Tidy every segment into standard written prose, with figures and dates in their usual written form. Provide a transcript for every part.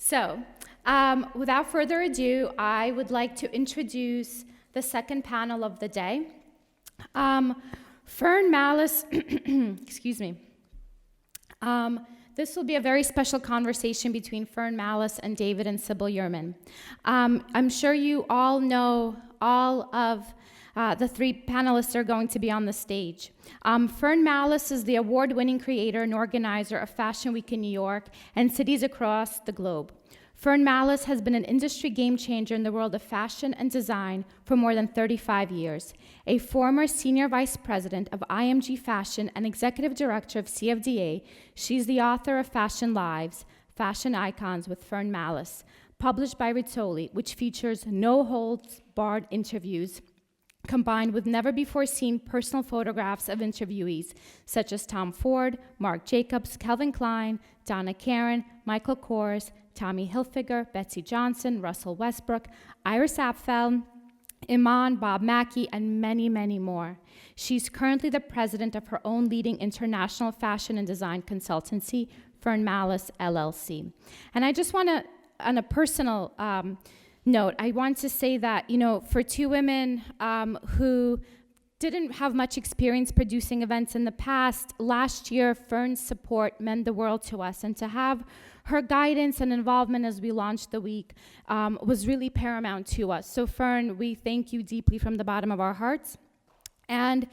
So, without further ado, I would like to introduce the second panel of the day. Fern Mallis, excuse me. This will be a very special conversation between Fern Mallis and David and Sybil Yurman. I'm sure you all know all of the three panelists are going to be on the stage. Fern Mallis is the award-winning creator and organizer of Fashion Week in New York and cities across the globe. Fern Mallis has been an industry game changer in the world of fashion and design for more than 35 years. A former senior vice president of IMG Fashion and executive director of CFDA, she's the author of Fashion Lives, Fashion Icons with Fern Mallis, published by Rizzoli, which features no-holds-barred interviews combined with never-before-seen personal photographs of interviewees such as Tom Ford, Marc Jacobs, Calvin Klein, Donna Karan, Michael Kors, Tommy Hilfiger, Betsy Johnson, Russell Westbrook, Iris Apfel, Iman, Bob Mackie, and many, many more. She's currently the president of her own leading international fashion and design consultancy, Fern Mallis, LLC. And I just want to, on a personal note, I want to say that, for two women who didn't have much experience producing events in the past, last year, Fern's support meant the world to us. And to have her guidance and involvement as we launched the week was really paramount to us. So Fern, we thank you deeply from the bottom of our hearts. And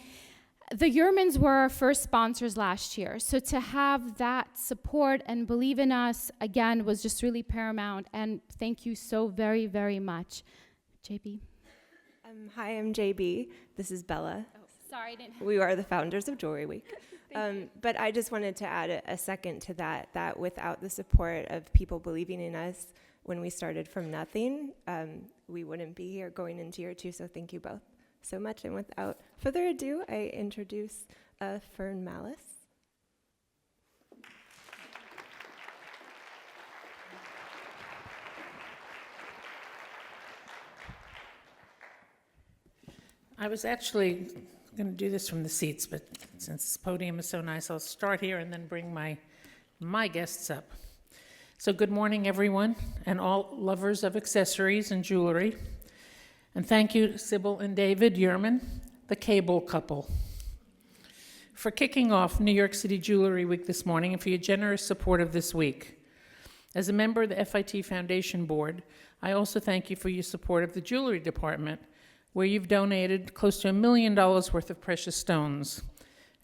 the Yurmans were our first sponsors last year. So to have that support and believe in us, again, was just really paramount. And thank you so very, very much. JB? Hi, I'm JB. This is Bella. Oh, sorry, I didn't. We are the founders of Jewelry Week. But I just wanted to add a second to that without the support of people believing in us when we started from nothing, we wouldn't be here going into year two. So thank you both so much. And without further ado, I introduce Fern Mallis. I was actually going to do this from the seats, but since this podium is so nice, I'll start here and then bring my guests up. So good morning, everyone, and all lovers of accessories and jewelry. And thank you to Sybil and David Yurman, the cable couple, for kicking off New York City Jewelry Week this morning and for your generous support of this week. As a member of the FIT Foundation Board, I also thank you for your support of the jewelry department, where you've donated close to $1 million worth of precious stones.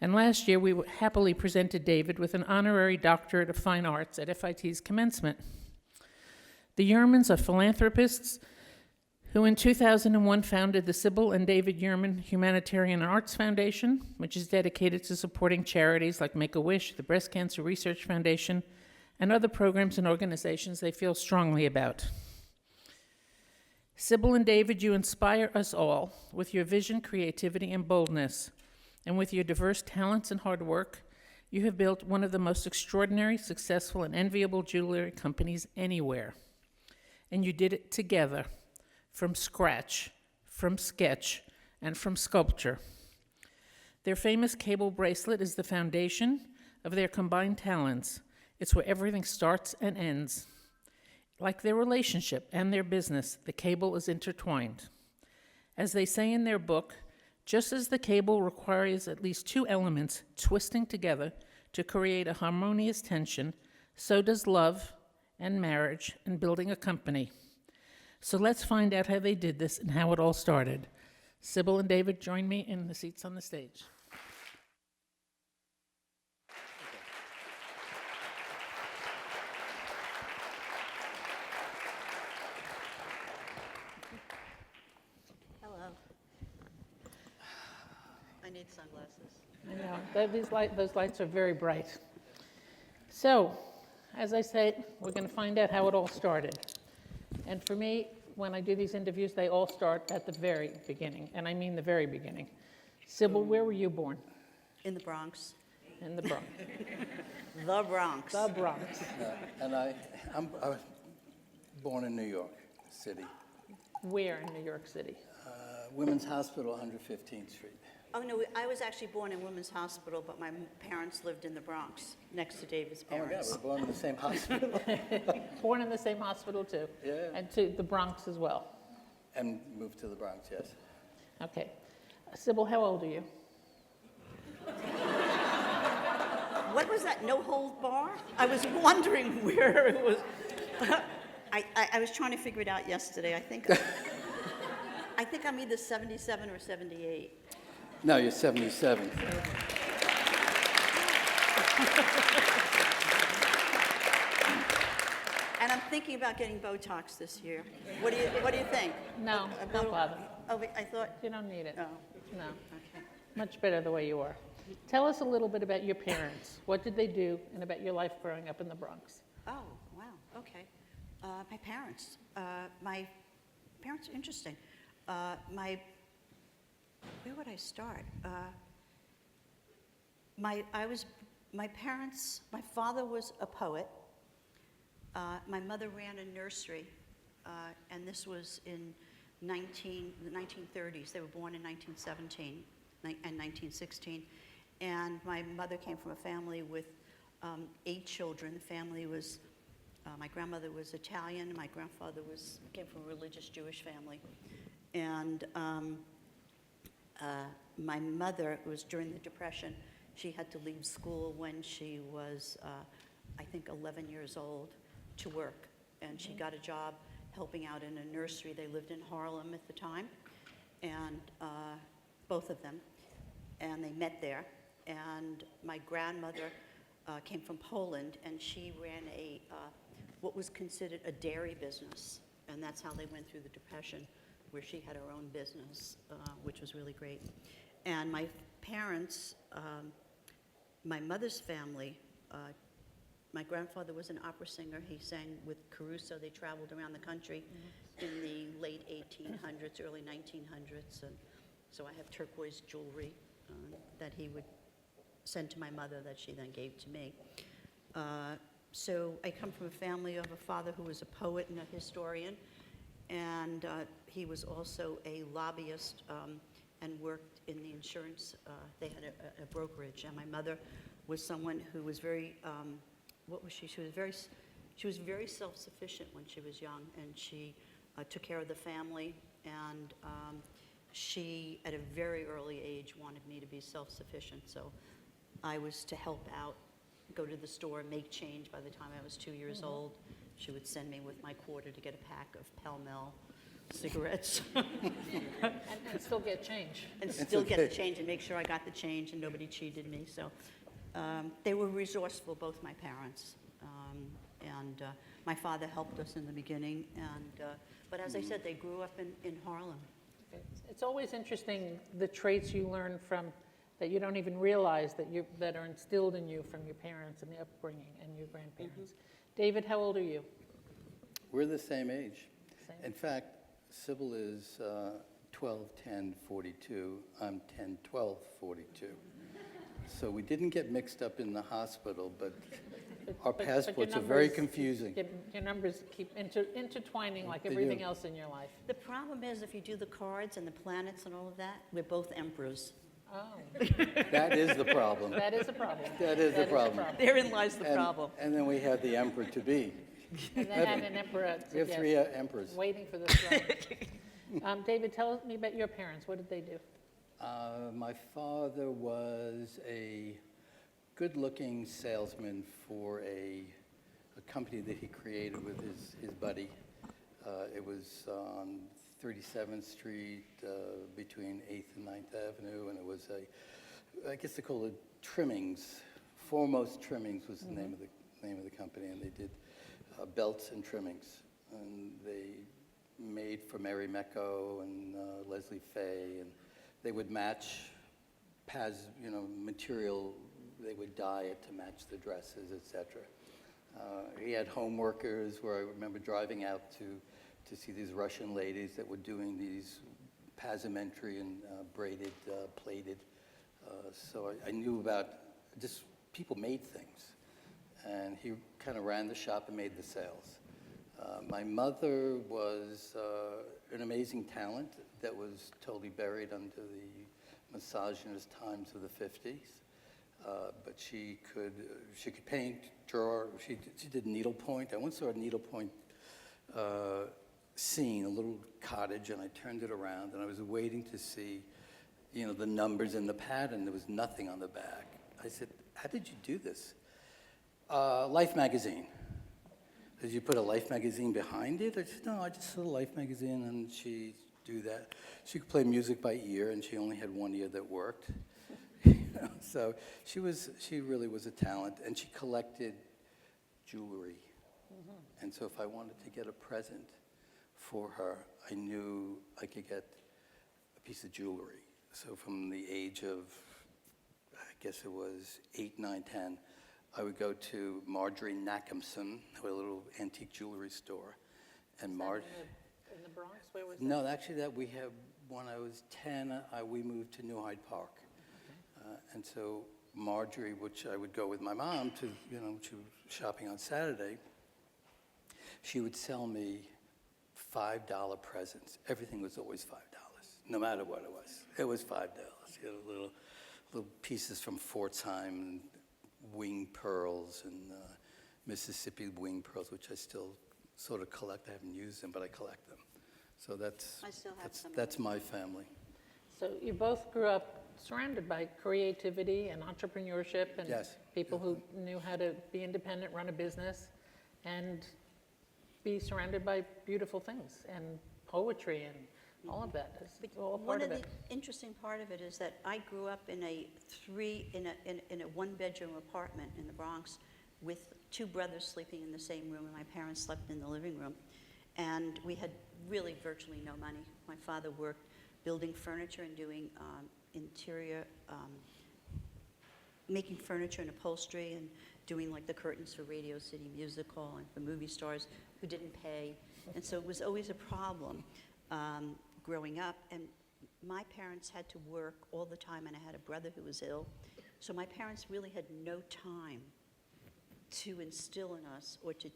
And last year, we happily presented David with an honorary doctorate of fine arts at FIT's commencement. The Yurmans are philanthropists who in 2001 founded the Sybil and David Yurman Humanitarian and Arts Foundation, which is dedicated to supporting charities like Make-A-Wish, the Breast Cancer Research Foundation, and other programs and organizations they feel strongly about. Sybil and David, you inspire us all with your vision, creativity, and boldness. And with your diverse talents and hard work, you have built one of the most extraordinary, successful, and enviable jewelry companies anywhere. And you did it together, from scratch, from sketch, and from sculpture. Their famous cable bracelet is the foundation of their combined talents. It's where everything starts and ends. Like their relationship and their business, the cable is intertwined. As they say in their book, just as the cable requires at least two elements twisting together to create a harmonious tension, so does love and marriage and building a company. So let's find out how they did this and how it all started. Sybil and David, join me in the seats on the stage. I need sunglasses. I know, those lights are very bright. So, as I said, we're going to find out how it all started. And for me, when I do these interviews, they all start at the very beginning, and I mean the very beginning. Sybil, where were you born? In the Bronx. In the Bronx. The Bronx. The Bronx. And I'm born in New York City. Where in New York City? Women's Hospital, 115th Street. Oh, no, I was actually born in Women's Hospital, but my parents lived in the Bronx, next to David's Oh my God, parents. we're born in the same hospital. Born in the same hospital too? Yeah. And to the Bronx as well? And moved to the Bronx, yes. Okay. Sybil, how old are you? What was that, no hold bar? I was wondering where it was. I was trying to figure it out yesterday. I think I'm either 77 or 78. No, you're 77. And I'm thinking about getting Botox this year. What do you think? No, A don't little- bother. Oh, wait, I thought, You don't need it. oh, No. okay. Much better the way you are. Tell us a little bit about your parents. What did they do, and about your life growing up in the Bronx? Oh, wow, okay. My parents. My parents are interesting. Where would I start? My father was a poet. My mother ran a nursery, and this was in the 1930s. They were born in 1917 and 1916. And my mother came from a family with 8 children. The family was, my grandmother was Italian, my grandfather came from a religious Jewish family. And my mother, it was during the Depression, she had to leave school when she was, I think, 11 years old to work. And she got a job helping out in a nursery. They lived in Harlem at the time, and both of them. And they met there. And my grandmother came from Poland, and she ran what was considered a dairy business. And that's how they went through the Depression, where she had her own business, which was really great. And my parents, my mother's family, my grandfather was an opera singer. He sang with Caruso. They traveled around the country in the late 1800s, early 1900s. And so I have turquoise jewelry that he would send to my mother that she then gave to me. So I come from a family of a father who was a poet and a historian, and he was also a lobbyist and worked in the insurance. They had a brokerage, and my mother was someone who was very, what was she? She was very self-sufficient when she was young, and she took care of the family, and she, at a very early age, wanted me to be self-sufficient. So I was to help out, go to the store, make change. By the time I was 2 years old, she would send me with my quarter to get a pack of Pall Mall cigarettes. And still get change. And still get the change and make sure I got the change and nobody cheated me. So they were resourceful, both my parents. And my father helped us in the beginning. But as I said, they grew up in Harlem. It's always interesting, the traits you learn from, that you don't even realize that are instilled in you from your parents and the upbringing and your grandparents. David, how old are you? We're the same age. Same. In fact, Sybil is 12-10-42. I'm 10-12-42. So we didn't get mixed up in the hospital, but our But your passports are very numbers- confusing. Your numbers keep intertwining like They everything do. else in your life. The problem is, if you do the cards and the planets and all of that, we're both emperors. Oh, That is the problem. that is a problem. That is the problem. Therein lies the And- problem. And then we have the emperor-to-be. And then an emperor. We have yes, 3 emperors. waiting for the throne. David, tell me about your parents. What did they do? My father was a good-looking salesman for a company that he created with his buddy. It was on 37th Street between 8th and 9th Avenue, and it was I guess they call it Trimmings. Foremost Trimmings was the name of the company, and they did belts and trimmings. And they made for Mary Mecco and Leslie Fay, and they would match material. They would dye it to match the dresses, etc. He had home workers where I remember driving out to see these Russian ladies that were doing these passementerie and braided, plaited. So I knew about just people made things. And he kind of ran the shop and made the sales. My mother was an amazing talent that was totally buried under the misogynist times of the 50s. But she could paint, draw. She did needlepoint. I once saw a needlepoint scene, a little cottage, and I turned it around, and I was waiting to see, the numbers in the pattern. There was nothing on the back. I said, "How did you do this?" Life magazine. Did you put a Life magazine behind it? I said, "No, I just saw the Life magazine," and she do that. She could play music by ear, and she only had one ear that worked. So she really was a talent, and she collected jewelry. And so if I wanted to get a present for her, I knew I could get a piece of jewelry. So from the age of, I guess it was 8, 9, 10, I would go to Marjorie Nackhamson, who had a little antique jewelry store. And In the Bronx? Where was that? No, actually, when I was 10, we moved to New Hyde Park. And so Marjorie, which I would go with my mom to, she was shopping on Saturday, she would sell me $5 presents. Everything was always $5, no matter what it was. It was $5. Little pieces from Pforzheim, and wing pearls, and Mississippi wing pearls, which I still sort of collect. I haven't used them, but I collect them. So I still have some. that's my family. So you both grew up surrounded by creativity and entrepreneurship and Yes. people who knew how to be independent, run a business, and be surrounded by beautiful things and poetry and all of that. It's all One part of of the it. interesting part of it is that I grew up in a one-bedroom apartment in the Bronx with 2 brothers sleeping in the same room, and my parents slept in the living room. And we had really virtually no money. My father worked building furniture and doing interior, making furniture and upholstery, and doing like the curtains for Radio City Music Hall and for movie stars who didn't pay. And so it was always a problem growing up. And my parents had to work all the time, and I had a brother who was ill. So my parents really had no time to instill in us or to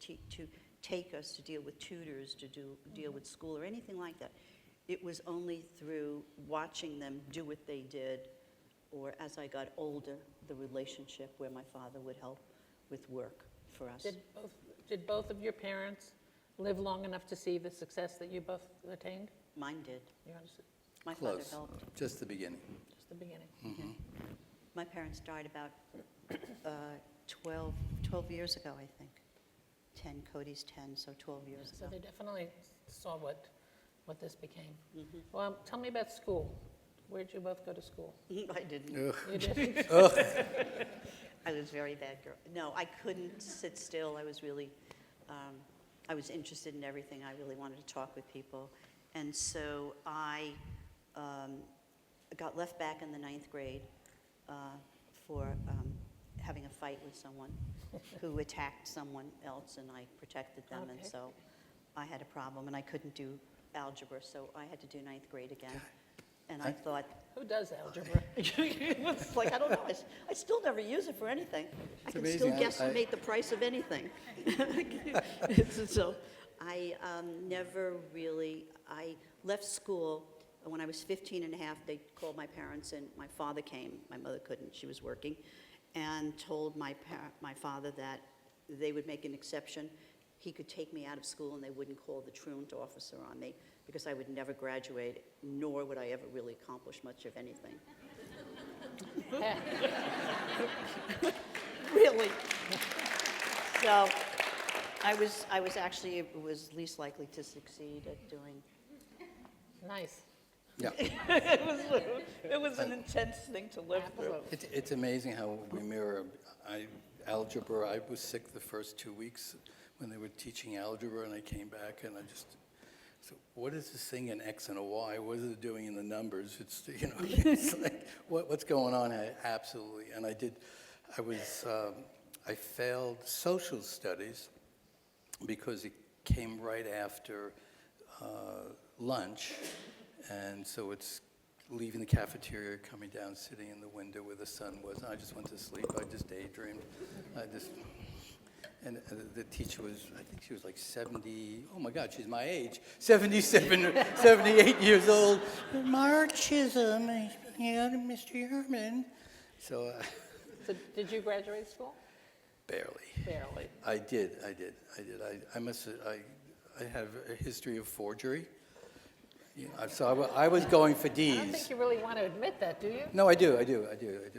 take us to deal with tutors, to deal with school or anything like that. It was only through watching them do what they did, or as I got older, the relationship where my father would help with work for us. Did both of your parents live long enough to see the success that you both attained? Mine did. You understood? My father Close. helped. Just the beginning. Just the beginning. My parents died about 12 years ago, I think. 10, Cody's 10, so 12 years So ago. they definitely saw what this became. Well, tell me about school. Where'd you both go to school? I didn't. You did? I was a very bad girl. No, I couldn't sit still. I was really, I was interested in everything. I really wanted to talk with people. And so I got left back in the 9th grade for having a fight with someone who attacked someone else, and I protected them. And Okay. so I had a problem, and I couldn't do algebra, so I had to do 9th grade again. And I thought, Who does algebra? it's like, I don't know, I still never use it for anything. I can still amazing. guesstimate the price of anything. So I never really, I left school when I was 15 and a half. They called my parents, and my father came. My mother couldn't, she was working, and told my father that they would make an exception. He could take me out of school, and they wouldn't call the truant officer on me, because I would never graduate, nor would I ever really accomplish much of anything. Really. So I was actually least likely to succeed at doing. Nice. Yeah. It was an intense thing to live through. It's amazing how we mirror. Algebra, I was sick the first 2 weeks when they were teaching algebra, and I came back, and I just, so what is this thing in X and a Y? What is it doing in the numbers? It's, it's like, what's going on? Absolutely. And I failed social studies because it came right after lunch, and so it's leaving the cafeteria, coming down, sitting in the window where the sun was, and I just went to sleep. I just daydreamed. And the teacher was, I think she was like 70, oh my God, she's my age, 77 or 78 years old. Marxism, looking out at Mr. Yurman. So So did you graduate school? barely. Barely. I did. I have a history of forgery. So I was going for I don't think D's. you really want to admit that, do you? No, I do.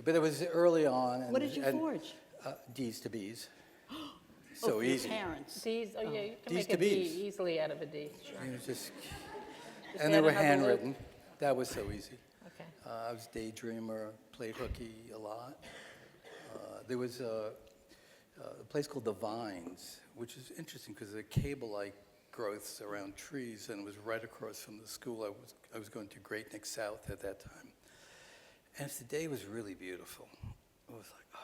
But it was early on. What did you forge? D's to B's. Oh, So for your easy. parents. D's, oh yeah, you can D's make to a D B's. easily out of a D, sure. It was just, Just and they add were another loop. handwritten. That was so easy. Okay. I was daydreamer, played hooky a lot. There was a place called The Vines, which is interesting because the cable-like growths around trees, and it was right across from the school. I was going to Beatnik South at that time. And the day was really beautiful. It was like, oh.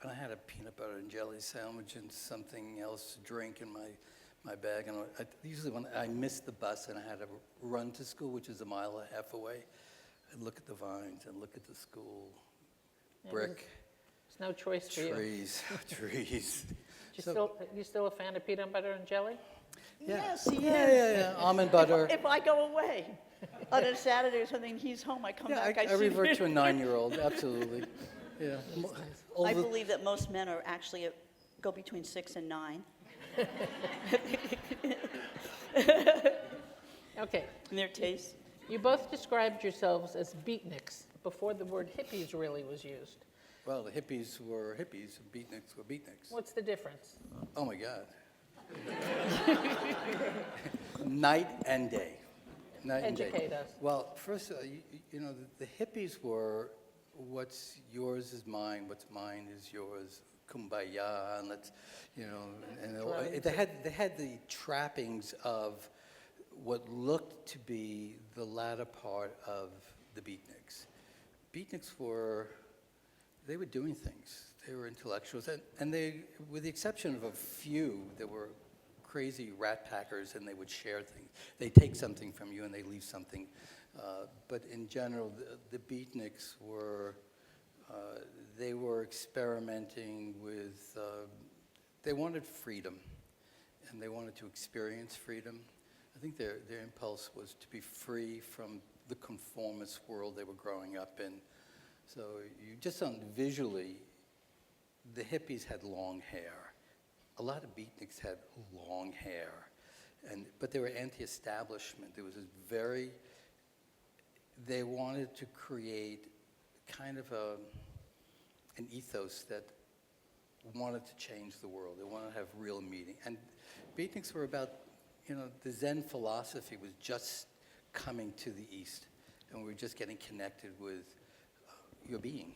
And I had a peanut butter and jelly sandwich and something else to drink in my bag. And usually when I missed the bus and I had to run to school, which is a mile and a half away, I'd look at the vines and look at the school, Yeah, brick, There's no choice for you. trees, trees. You still a fan of peanut butter and jelly? Yes, he is. Yeah. Almond butter. If I go away on a Saturday or something, he's home, I come Yeah, back, I see revert him. to a 9-year-old, absolutely. Yeah. All I the- believe that most men are actually, go between 6 and 9 Okay. in their taste. You both described yourselves as beatniks before the word hippies really was used. Well, the hippies were hippies, and beatniks were beatniks. What's the difference? Oh, my God. Night and day. Night and day. Educate us. Well, first, you know, the hippies were what's yours is mine, what's mine is yours, kumbaya, and let's, you know, and they had the trappings of what looked to be the latter part of the beatniks. Beatniks were doing things. They were intellectuals, and they, with the exception of a few that were crazy rat packers, and they would share things. They take something from you and they leave something. But in general, the beatniks were, they were experimenting with, they wanted freedom, and they wanted to experience freedom. I think their impulse was to be free from the conformist world they were growing up in. So you just visually, the hippies had long hair. A lot of beatniks had long hair, but they were anti-establishment. There was this they wanted to create kind of an ethos that wanted to change the world. They wanted to have real meaning. And beatniks were about, you know, the Zen philosophy was just coming to the East, and we were just getting connected with your being.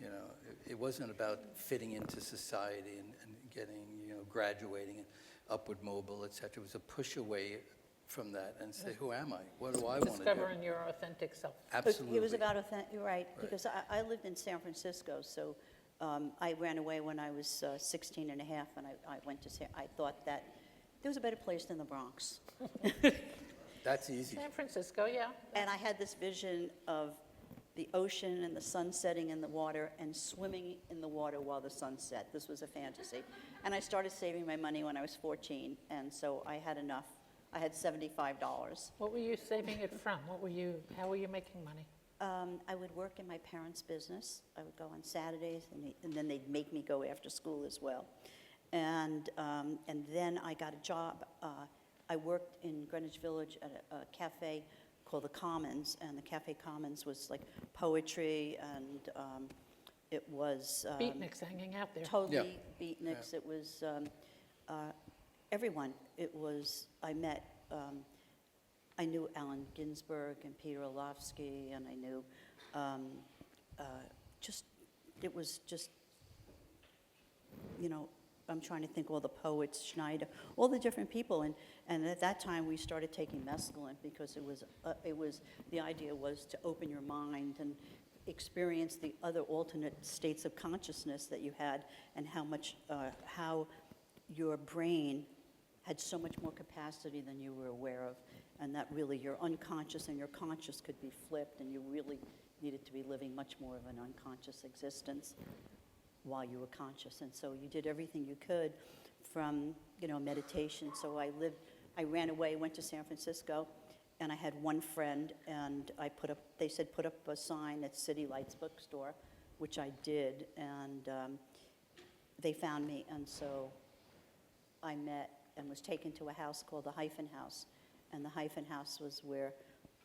You know, it wasn't about fitting into society and getting, you know, graduating and upward mobile, et cetera. It was a push away from that and say, who am I? What do I want to do? Discovering your authentic self. Absolutely. It was about you're right, because I lived in San Francisco, so I ran away when I was 16 and a half, and I went to I thought that there was a better place than the Bronx. That's easy. San Francisco, yeah. And I had this vision of the ocean and the sun setting in the water and swimming in the water while the sun set. This was a fantasy. And I started saving my money when I was 14, and so I had enough. I had $75. What were you saving it from? How were you making money? I would work in my parents' business. I would go on Saturdays, and then they'd make me go after school as well. And then I got a job. I worked in Greenwich Village at a cafe called the Commons, and the Cafe Commons was like poetry, and it was Beatniks hanging out there. totally beatniks. It was everyone. It was, I knew Allen Ginsberg and Peter Orlovsky, and I knew it was just, you know, I'm trying to think of all the poets, Schneider, all the different people, and at that time we started taking mescaline because the idea was to open your mind and experience the other alternate states of consciousness that you had, and how your brain had so much more capacity than you were aware of, and that really your unconscious and your conscious could be flipped, and you really needed to be living much more of an unconscious existence while you were conscious. And so you did everything you could from, you know, meditation. So I ran away, went to San Francisco, And I had one friend, and they said put up a sign at City Lights Bookstore, which I did, and they found me, and so I met and was taken to a house called the Hyphen House. And the Hyphen House was where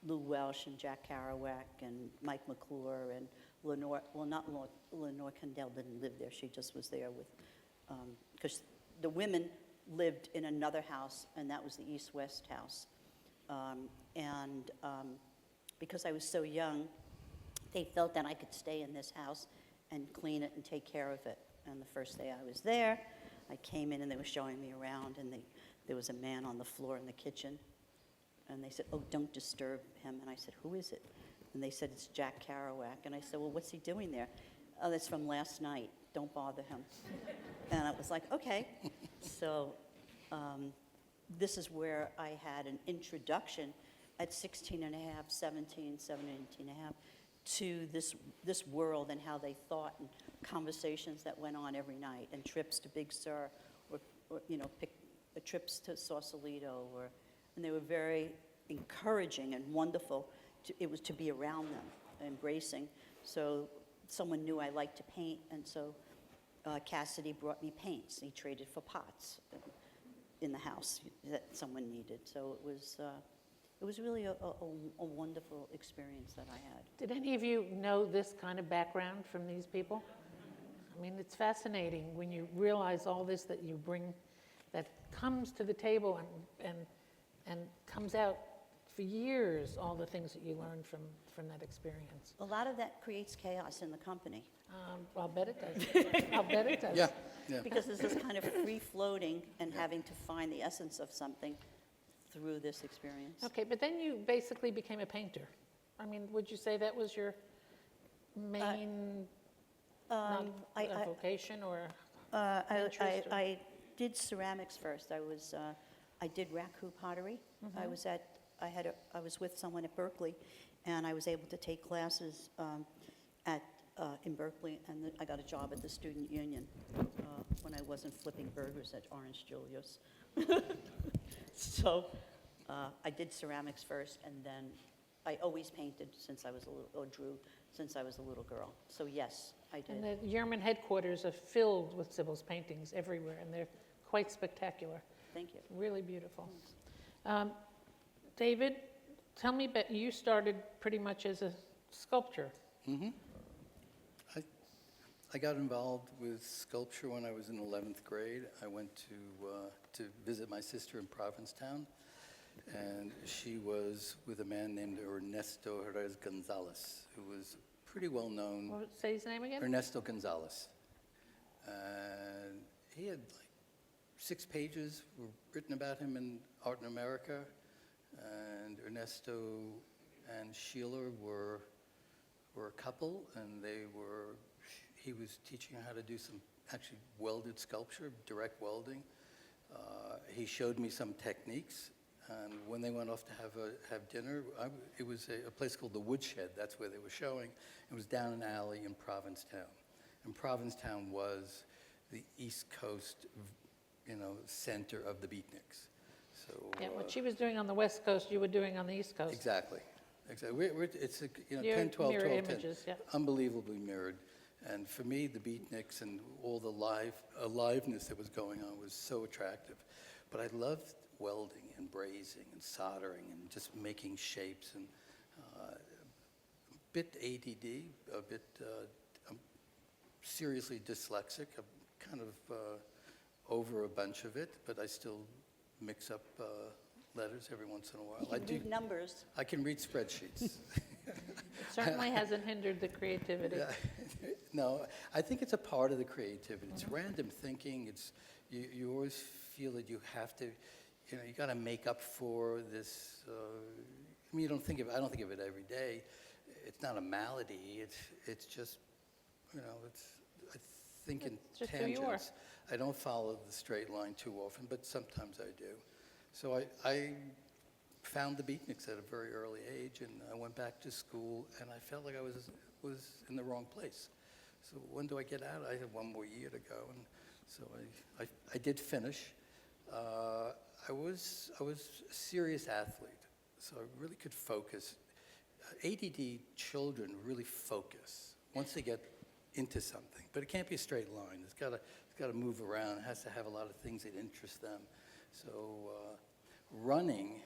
Lou Welsh and Jack Kerouac and Mike McClure and Lenore, well, not Lenore Condell didn't live there, she just was there with, because the women lived in another house, and that was the East-West house. Because I was so young, they felt that I could stay in this house and clean it and take care of it. And the first day I was there, I came in and they were showing me around, and there was a man on the floor in the kitchen. And they said, "Oh, don't disturb him." And I said, "Who is it?" And they said, "It's Jack Kerouac." And I said, "Well, what's he doing there?" "Oh, that's from last night. Don't bother him." And I was like, okay. So this is where I had an introduction at 16 and a half, 17 and a half, to this world and how they thought, and conversations that went on every night, and trips to Big Sur, or trips to Sausalito, and they were very encouraging and wonderful. It was to be around them, embracing. So someone knew I liked to paint, and so Cassidy brought me paints. He traded for pots in the house that someone needed. So it was really a wonderful experience that I had. Did any of you know this kind of background from these people? I mean, it's fascinating when you realize all this that you bring, that comes to the table and comes out for years, all the things that you learned from that experience. A lot of that creates chaos in the company. I'll bet it does. I'll bet it does. Yeah, yeah. Because there's this kind of free-floating and having to find the essence of something through this experience. Okay, but then you basically became a painter. I mean, would you say that was your main not a vocation or interest? I did ceramics first. I did raku pottery. I was with someone at Berkeley, and I was able to take classes in Berkeley, and I got a job at the student union when I wasn't flipping burgers at Orange Julius. So I did ceramics first, and then I always painted since I was drew since I was a little girl. So yes, I did. And the Yurman headquarters are filled with Sybil's paintings everywhere, and they're quite spectacular. Thank you. Really beautiful. David, tell me about, you started pretty much as a sculptor. Mm-hmm. I got involved with sculpture when I was in 11th grade. I went to visit my sister in Provincetown, and she was with a man named Ernesto Jerez Gonzalez, who was pretty well known. Say his name again? Ernesto Gonzalez. And he had like 6 pages were written about him in Art in America, and Ernesto and Sheila were a couple, and he was teaching how to do some actually welded sculpture, direct welding. He showed me some techniques, and when they went off to have dinner, it was a place called the Woodshed. That's where they were showing. It was down an alley in Provincetown, and Provincetown was the East Coast, center of the Beatniks. So Yeah, what she was doing on the West Coast, you were doing on the East Coast. Exactly. It's a, You're 10, 12, mirror 12, 10. images, yeah. Unbelievably mirrored. And for me, the Beatniks and all the aliveness that was going on was so attractive. But I loved welding and brazing and soldering and just making shapes, and a bit ADD, a bit I'm seriously dyslexic. I'm kind of over a bunch of it, but I still mix up letters every once in a while. You can read numbers. I can read spreadsheets. It certainly hasn't hindered the creativity. Yeah. No, I think it's a part of the creativity. It's random thinking. It's you always feel that you have to, you got to make up for this. I mean, I don't think of it every day. It's not a malady. It's just, I think in It's just who you are. tangents. I don't follow the straight line too often, but sometimes I do. So I found the Beatniks at a very early age, and I went back to school, and I felt like I was in the wrong place. So when do I get out? I had 1 more year to go, and so I did finish. I was a serious athlete. so I really could focus. ADD children really focus once they get into something, but it can't be a straight line. It's got to move around. It has to have a lot of things that interest them. So running,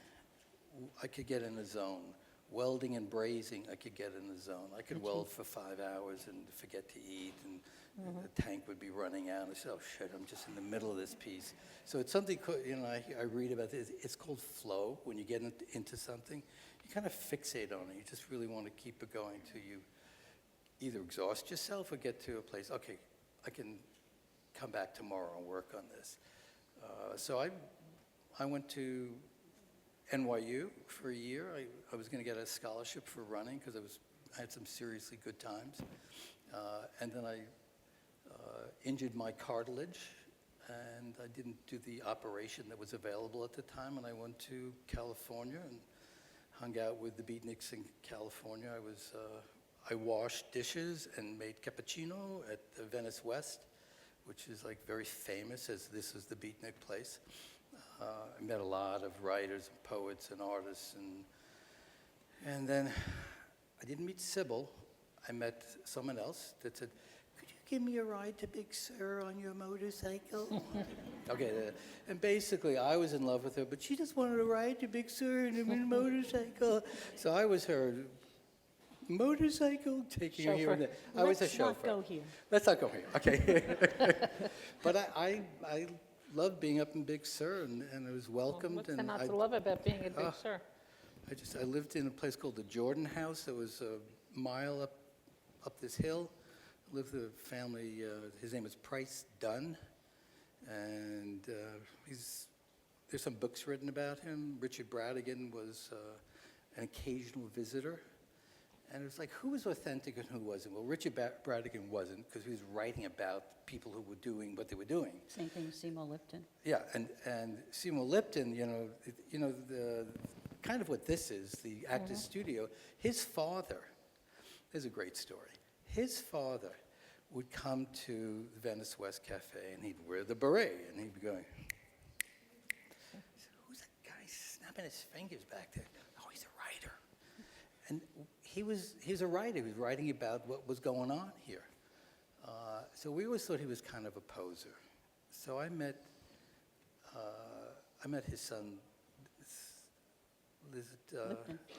I could get in a zone. Welding and brazing, I could get in the zone. I could weld for 5 hours and forget to eat, and the tank would be running out. I said, oh shit, I'm just in the middle of this piece. So it's something, I read about this. It's called flow. When you get into something, you kind of fixate on it. You just really want to keep it going till you either exhaust yourself or get to a place, okay, I can come back tomorrow and work on this. So I went to NYU for a year. I was going to get a scholarship for running because I had some seriously good times. And then I injured my cartilage, and I didn't do the operation that was available at the time, and I went to California and hung out with the Beatniks in California. I washed dishes and made cappuccino at the Venice West, which is like very famous as this is the Beatnik place. I met a lot of writers and poets and artists, and then I didn't meet Sybil. I met someone else that said, could you give me a ride to Big Sur on your motorcycle? Okay, and basically I was in love with her, but she just wanted to ride to Big Sur in a motorcycle. So I was her motorcycle taking her here and there. I was a chauffeur. Let's not go here. Let's not go here, okay. But I loved being up in Big Sur, and I was welcomed. What's and there not to love about being at Big Oh. Sur? I lived in a place called the Jordan House that was a mile up this hill. I lived with a family, his name was Price Dunn, and there's some books written about him. Richard Bradigan was an occasional visitor. And it was like, who was authentic and who wasn't? Well, Richard Bradigan wasn't, because he was writing about people who were doing what they were doing. Same thing with Seymour Lipton. Yeah, and Seymour Lipton, the kind of what this is, the actor's studio. His father, there's a great story. His father would come to the Venice West Cafe, and he'd wear the beret, and he'd be going, who's that guy snapping his fingers back there? Oh, he's a writer. And he's a writer. He was writing about what was going on here. So we always thought he was kind of a poser. So I met his son,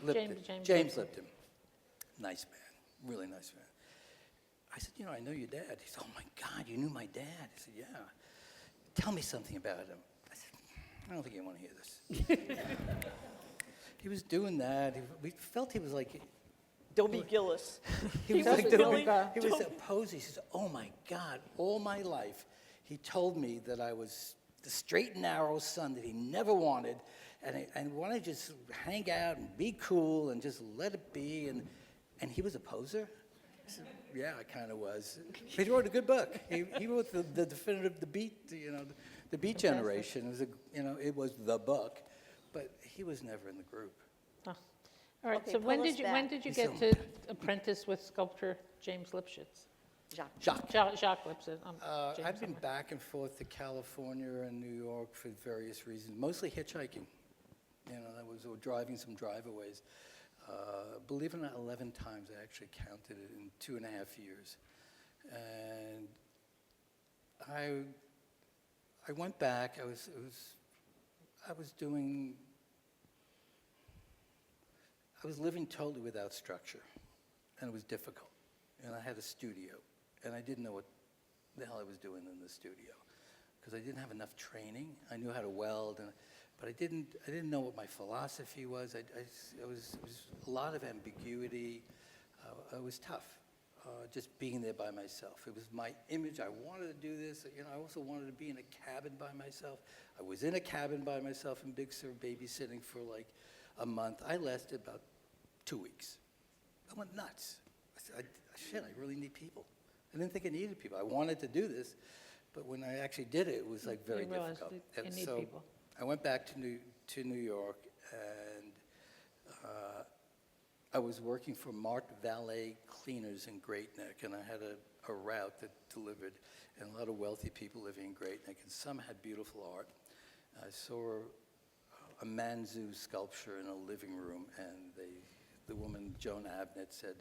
Lipton. James Lipton. Nice man, really nice man. I said, I know your dad. He said, oh my God, you knew my dad? I said, yeah. Tell me something about him. I said, I don't think you want to hear this. He was doing that. We felt he was like... Dobie Gillis. He was like really- he was a poser. He says, oh my God, all my life, he told me that I was the straight and narrow son that he never wanted, and wanted to just hang out and be cool and just let it be, and he was a poser? I said, yeah, I kind of was. He wrote a good book. He wrote the definitive, the Beat Generation. It was the book, but he was never in the group. Oh. All right, Okay, so when pull us did back. you get to apprentice with sculptor James Lipschitz? Jacques. Jacques Lipschitz. James I've been somewhere. back and forth to California and New York for various reasons, mostly hitchhiking. Or driving some driveaways. Believe it or not, 11 times I actually counted it in 2.5 years. And I went back. I was living totally without structure, and it was difficult. And I had a studio, and I didn't know what the hell I was doing in the studio, because I didn't have enough training. I knew how to weld, but I didn't know what my philosophy was. It was a lot of ambiguity. It was tough, just being there by myself. It was my image. I wanted to do this. I also wanted to be in a cabin by myself. I was in a cabin by myself in Big Sur, babysitting for like a month. I lasted about 2 weeks. I went nuts. I said, shit, I really need people. I didn't think I needed people. I wanted to do this, but when I actually did it, it was like very You realized difficult. that you And need so people. I went back to New York, and I was working for Mart Valet Cleaners in Great Neck, and I had a route that delivered, and a lot of wealthy people living in Great Neck, and some had beautiful art. a Manzu sculpture in a living room, and the woman, Joan Abnett, said,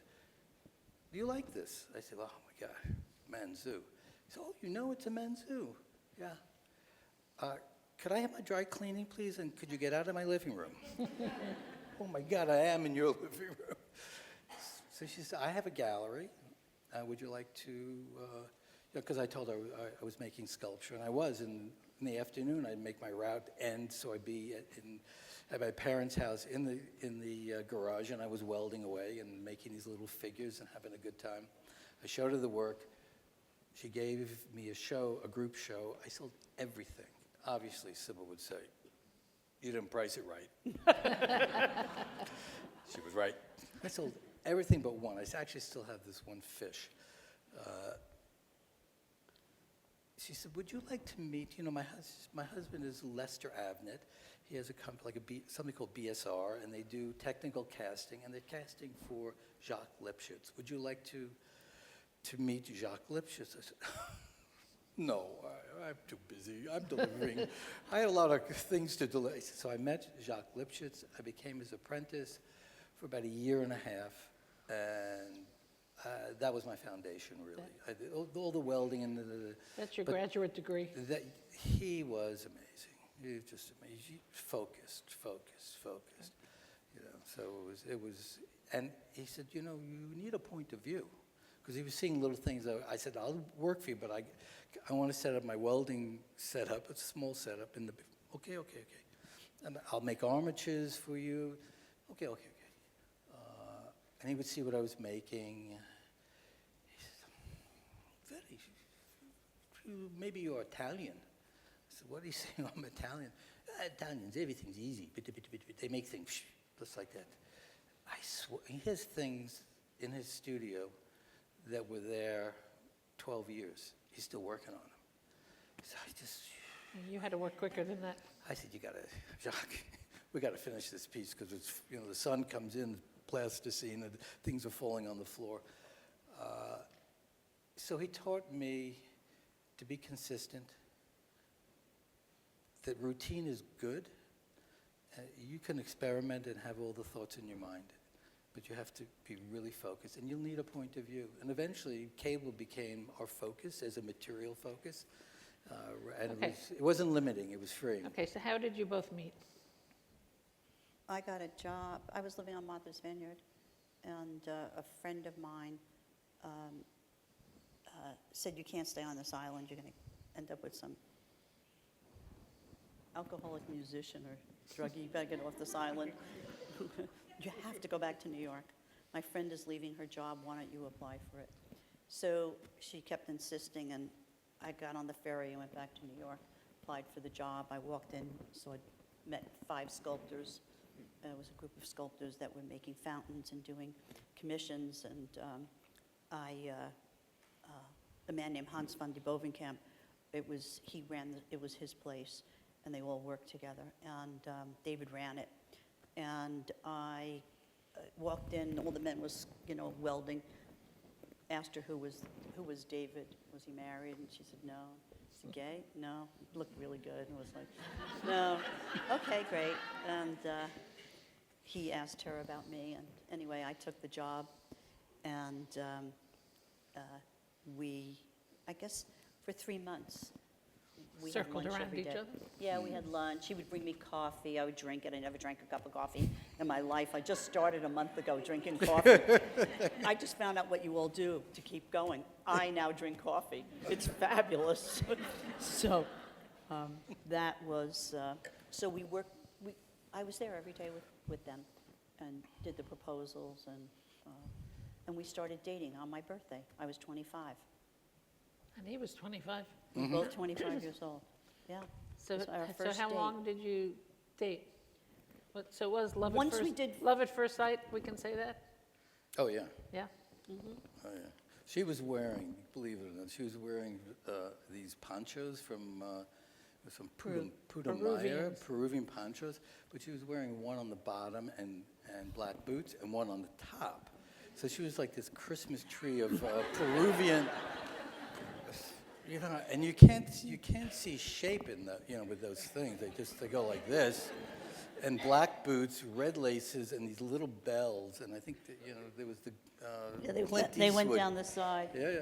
"Do you like this?" I said, "Oh my God, Manzu." He said, "Oh, you know it's a Manzu." "Yeah." "Could I have my dry cleaning, please, and could you get out of my living room?" "Oh my God, I am in your living room." So she said, "I have a gallery. Would you like to," because I told her I was making sculpture, and I was. In the afternoon, I'd make my route end, so I'd be at my parents' house in the garage, and I was welding away and making these little figures and having a good time. I showed her the work. She gave me a group show. I sold everything. Obviously, Sybil would say, "You didn't price it right." She was right. I sold everything but one. I actually still have this one fish. She said, "Would you like to meet, my husband is Lester Avnet. He has a company, something called BSR, and they do technical casting, and they're casting for Jacques Lipschitz. Would you like to meet Jacques Lipschitz?" I said, "No, I'm too busy. I'm delivering. I had a lot of things to deliver." So I met Jacques Lipschitz. I became his apprentice for about a year and a half, and that was my foundation, really. I did all the welding and That's your graduate degree. He was amazing. He was just amazing. Focused. So it was, and he said, "You need a point of view," because he was seeing little things. I said, "I'll work for you, but I want to set up my welding setup. It's a small setup in the." Okay. "And I'll make armatures for you." Okay. And he would see what I was making. He said, "Maybe you're Italian." I said, "What are you saying? I'm Italian." "Italians, everything's easy. They make things just like that." I swear, he has things in his studio that were there 12 years. He's still working on them. So You had to work quicker than that. I said, "Jacques, we got to finish this piece because it's, the sun comes in, plasticine, and things are falling on the floor." So he taught me to be consistent, that routine is good. You can experiment and have all the thoughts in your mind, but you have to be really focused, and you'll need a point of view. And eventually, cable became our focus as a material focus, and Okay. it wasn't limiting, it was free. Okay, so how did you both meet? I got a job. I was living on Martha's Vineyard, and a friend of mine said, "You can't stay on this island. You're going to end up with some alcoholic musician or druggie. You better get off this island. You have to go back to New York. My friend is leaving her job. Why don't you apply for it?" So she kept insisting, and I got on the ferry and went back to New York, applied for the job. I walked in, so I met 5 sculptors. It was a group of sculptors that were making fountains and doing commissions, and a man named Hans van de Bovenkamp, it was his place, and they all worked together, and David ran it. And I walked in, all the men was, welding, asked her who was David, was he married, and she said no. Is he gay? No. Looked really good, and was like, no. Okay, great. And he asked her about me, and anyway, I took the job, and I guess for 3 months, we had Circled lunch around every each day. other? Yeah, we had lunch. He would bring me coffee. I would drink it. I never drank a cup of coffee in my life. I just started a month ago drinking coffee. I just found out what you all do to keep going. I now drink coffee. It's fabulous. So that was, so we worked, I was there every day with them and did the proposals, and we started dating on my birthday. I was 25. And he was 25. We were both 25 years old. Yeah. So, It was our so first how date. long did you date? So it was love Once at we first, did- love at first sight, we can say that? Oh, yeah. Yeah? Oh, yeah. She was wearing, believe it or not, she was wearing these ponchos from Putumayo, Peruvian ponchos, but she was wearing one on the bottom and black boots and one on the top. So she was like this Christmas tree of Peruvian, and you can't see shape in the, with those things. They go like this. and black boots, red laces, and these little bells. And I think that, there was the Yeah, Clint they went Eastwood. down the side. Yeah, yeah.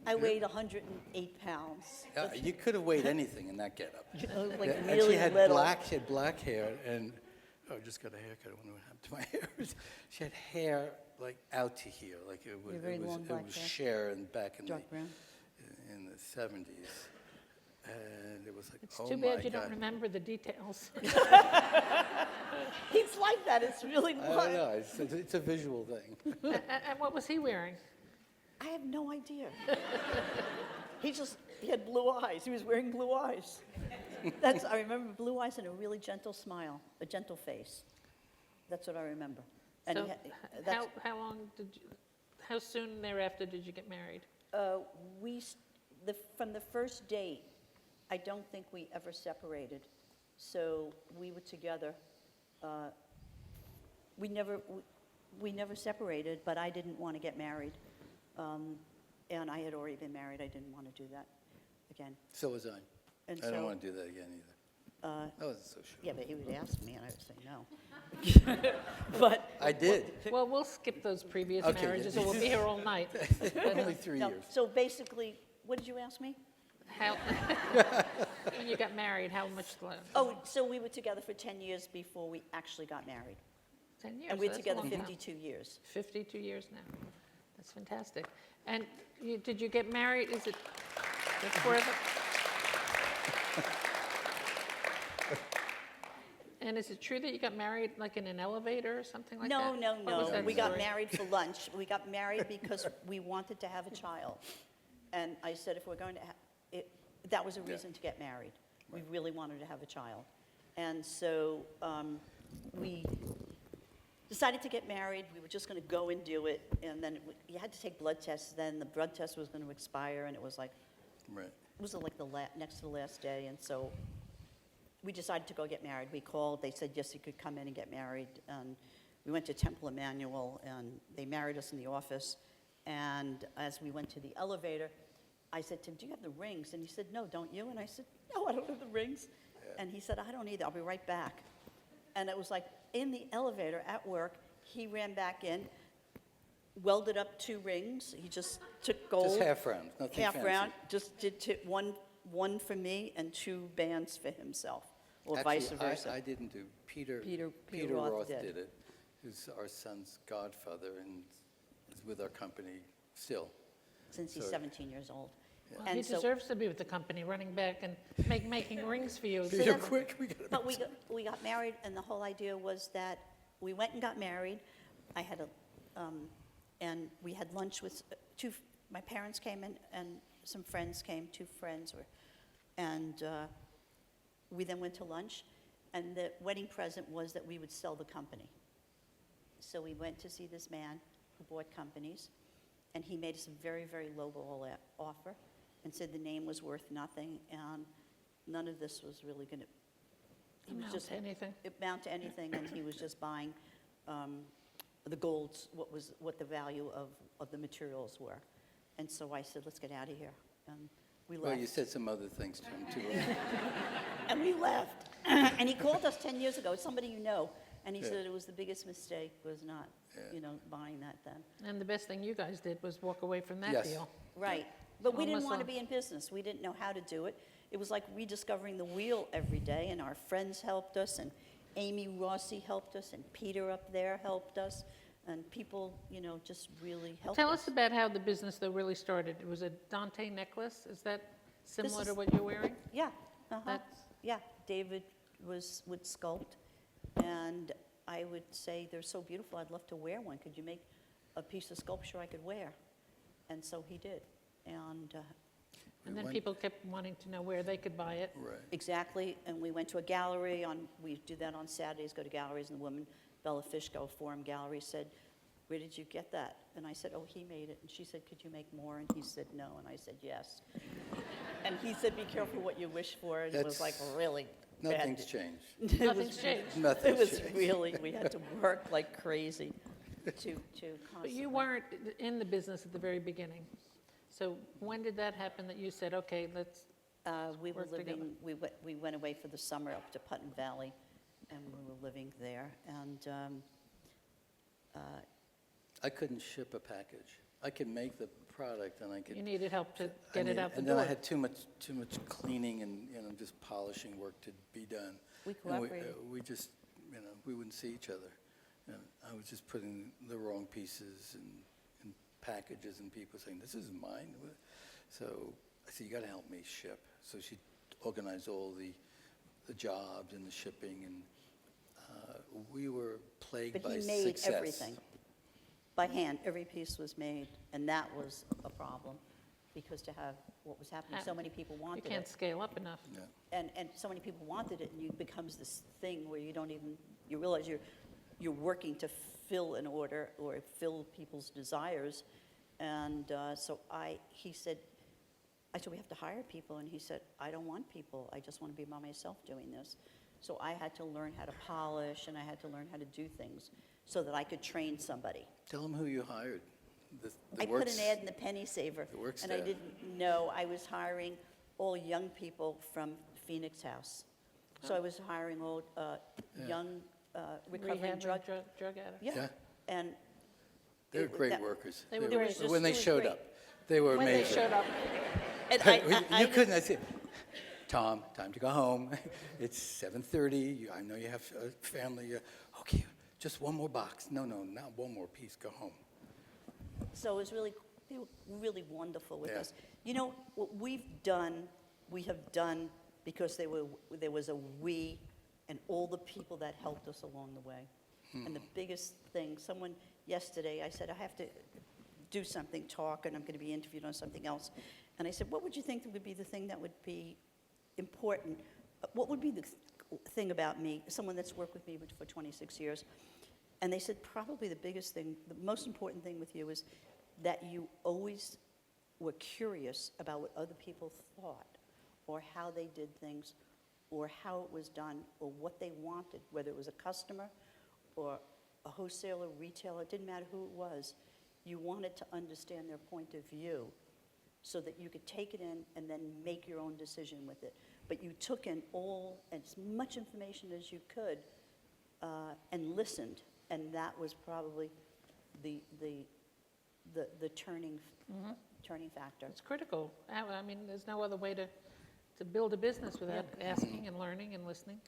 I weighed 108 pounds. Yeah, you could have weighed anything in that getup. You know, like Yeah, and really she had little. black hair, and I just got a haircut. I wonder what happened to my hair. She had hair like out to here, like it was Your very long black hair? Cher and back in Dark brown. in the 70s, and it was like, It's oh too my bad you don't God. remember the details. He's like that. It's really I don't fun. know. It's a visual thing. And what was he wearing? I have no idea. He had blue eyes. He was wearing blue eyes. I remember blue eyes and a really gentle smile, a gentle face. That's what I remember. And So that's, how soon thereafter did you get married? from the first date, I don't think we ever separated. So we were together. We never separated, but I didn't want to get married. And I had already been married. I didn't want to do that again. So was I. And I don't so, want to do that again either. I wasn't so sure. yeah, but he would ask me, and I would say no. But I did. Well, we'll skip those previous Okay, yeah. marriages, or we'll be here all night. Only 3 no. years. So basically, what did you ask me? How, when you got married, how much left? Oh, so we were together for 10 years before we actually got married, 10 years. and we're that's a together long time. 52 years. 52 years now. That's fantastic. And did you get married? Is it before the... And is it true that you got married like in an elevator or something like No, that? no, What was no. that We got story? married for lunch. We got married because we wanted to have a child. And I said, if we're going to have, that was a reason to get married. We really wanted to have a child. And so we decided to get married. We were just going to go and do it. And then you had to take blood tests. Then the blood test was going to expire. And it was like, Right. it was like next to the last day. And so we decided to go get married. We called. They said, yes, you could come in and get married. And we went to Temple Emmanuel, and they married us in the office. And as we went to the elevator, I said to him, do you have the rings? And he said, no, don't you? And I said, no, I don't have the rings. And he said, I don't either. I'll be right back. And it was like in the elevator at work, he ran back in, welded up 2 rings. He just took gold. Just half round, nothing half fancy. round, just did one for me and 2 bands for himself, or Actually, vice versa. I didn't do. Peter Roth Roth did. did it, who's our son's godfather and is with our company still. Since he's so- 17 years old. Well, And he so- deserves to be with the company, running back and making rings for you. So Peter, that's- quick, we got But we got married, and the whole idea was that we went and got married. I had and we had lunch with my parents came in, and some friends came, 2 friends and we then went to lunch, and the wedding present was that we would sell the company. So we went to see this man who bought companies, and he made us a very, very lowball offer and said the name was worth nothing, and none of this was really going to Amount to anything. amount to anything, and he was just buying the golds, what the value of the materials were. And so I said, let's get out of here. And we left. Well, you said some other things to him, too. And we left. And he called us 10 years ago, somebody you know, and he Yeah. said it was the biggest mistake was not, Yeah. buying that then. And the best thing you guys did was walk away from that Yes. deal. Right. But we didn't Almost want to all. be in business. We didn't know how to do it. It was like rediscovering the wheel every day, and our friends helped us, and Amy Rossi helped us, and Peter up there helped us, and people, just really helped Tell us. us about how the business, though, really started. It was a Dante necklace. Is that similar to is- what you're wearing? Yeah, uh-huh. That's- Yeah, David would sculpt, and I would say, they're so beautiful, I'd love to wear one. Could you make a piece of sculpture I could wear? And so he did, and And then When- people kept wanting to know where they could buy it. Right. exactly, and we went to a gallery we do that on Saturdays, go to galleries, and the woman, Bella Fishko, Forum Gallery, said, where did you get that? And I said, oh, he made it. And she said, could you make more? And he said, no. And I said, yes. And he said, be careful what you wish for. And it was like That's- really bad. Nothing's changed. It Nothing's was- changed. It Nothing's was changed. really, we had to work like crazy to constantly. But you weren't in the business at the very beginning. So when did that happen that you said, okay, let's, We were work together. living, we went away for the summer up to Putnam Valley, and we were living there. And I couldn't ship a package. I could make the product and I could. You needed help to I get it mean, out the and door. then I had too much cleaning and, just polishing work to be done. We And cooperated. we just, we wouldn't see each other. And I was just putting the wrong pieces in packages and people saying, this isn't mine. So I said, you gotta help me ship. So she organized all the jobs and the shipping, and we were plagued But by he made success. everything. By hand, every piece was made, and that was a problem, because to have what was happening, so many people You wanted can't it. scale up enough. Yeah. And so many people wanted it, and it becomes this thing where you don't even, you realize you're working to fill an order or fill people's desires. And so he said, I said, we have to hire people. And he said, I don't want people. I just want to be by myself doing this. So I had to learn how to polish, and I had to learn how to do things so that I could train somebody. Tell them who you hired. I put an ad in the Penny Saver, the work and I staff. didn't know I was hiring all young people from Phoenix House. So I was hiring all young recovering Rehab and drug. drug addicts. Yeah, and They're it- great that- workers. They were just- when they it was showed great. up, they were When amazing. they showed up. and You couldn't. I said, Tom, time to go home. It's 7:30. I know you have a family. Okay, just one more box. No, not one more piece. Go home. So it was really, they were really wonderful with Yeah. us. You know, what we have done because there was a we and all the people that helped us along the way. And the biggest thing, someone yesterday, I said, I have to do something, talk, and I'm going to be interviewed on something else. And I said, what would you think would be the thing that would be important? What would be the thing about me, someone that's worked with me for 26 years? And they said, probably the biggest thing, the most important thing with you is that you always were curious about what other people thought, or how they did things, or how it was done, or what they wanted, whether it was a customer or a wholesaler, retailer, it didn't matter who it was. You wanted to understand their point of view so that you could take it in and then make your own decision with it. But you took in as much information as you could and listened, and that was probably the turning factor. It's critical. I mean, there's no other way to build a business without asking and learning and listening.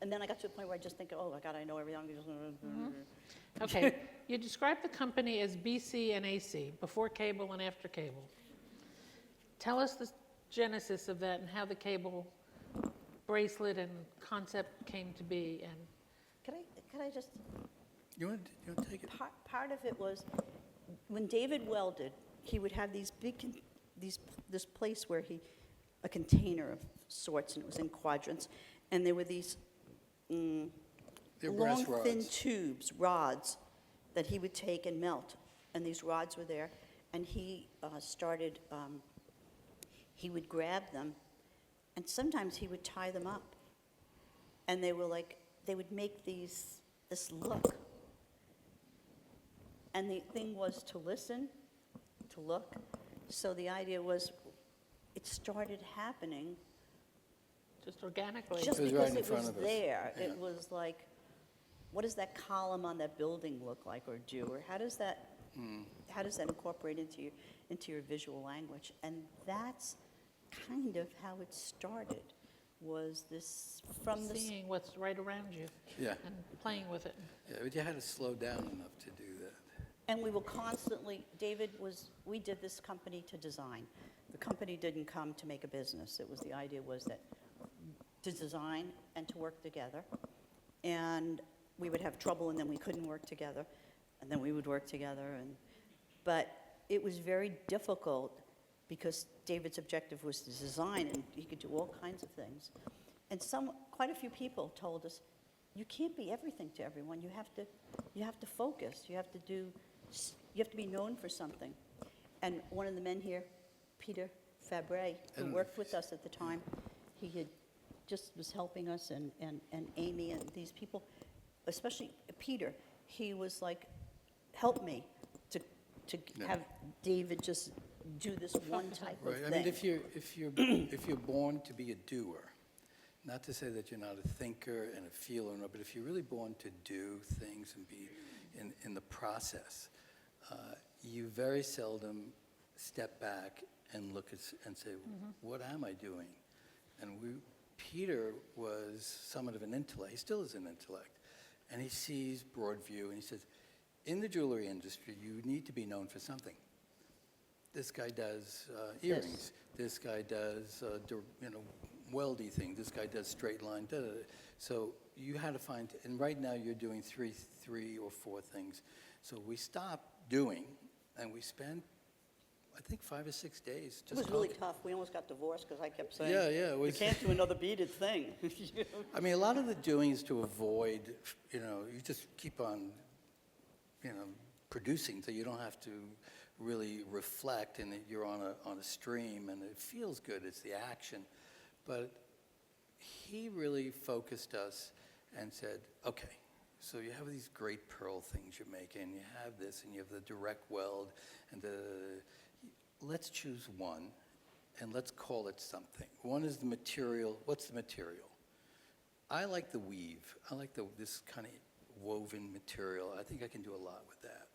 And then I got to the point where I just think, oh my God, I know everything. Okay, you described the company as BC and AC, before cable and after cable. Tell us the genesis of that and how the cable bracelet and concept came to be. And Can I just, You want to take it? part of it was, when David welded, he would have these this place where a container of sorts, and it was in quadrants, and there were these They're brass long, thin rods. tubes, rods, that he would take and melt. And these rods were there, and he he would grab them, and sometimes he would tie them up. And they would make this look. And the thing was to listen, to look. So the idea was, it started happening just organically. just It was because right in it front was of us. there. Yeah. It was like, what does that column on that building look like or do? Or how does that incorporate into your visual language? And that's kind of how it started, was this from the Seeing what's right around you Yeah. and playing with it. Yeah, but you had to slow down enough to do that. And we will constantly, we did this company to design. The company didn't come to make a business. The idea was that to design and to work together. And we would have trouble, and then we couldn't work together. And then we would work together. But it was very difficult because David's objective was to design, and he could do all kinds of things. And quite a few people told us, you can't be everything to everyone. You have to focus. You have to be known for something. And one of the men here, Peter Fabre, who worked with us at the time, he had just was helping us, and Amy and these people, especially Peter, he was like, help me to have David just do this one type of Right. thing. I mean, if you're born to be a doer, Not to say that you're not a thinker and a feeler, but if you're really born to do things and be in the process, you very seldom step back and look and say, what am I doing? And Peter was somewhat of an intellect. He still is an intellect. And he sees broad view, and he says, in the jewelry industry, you need to be known for something. This guy does earrings. This guy does, weldy things. This guy does straight line. Da, da, da. So you had to find, and right now you're doing three or four things. So we stopped doing, and we spent, I think, 5 or 6 days It just was really talking. tough. We almost got divorced because I kept saying, Yeah, yeah. It you was, can't do another beaded thing. I mean, a lot of the doing is to avoid, you just keep on, producing, so you don't have to really reflect, and that you're on a stream, and it feels good. It's the action. But he really focused us and said, okay, so you have these great pearl things you're making, you have this, and you have the direct weld, and let's choose one, and let's call it something. One is the material. What's the material? I like the weave. I like this kind of woven material. I think I can do a lot with that.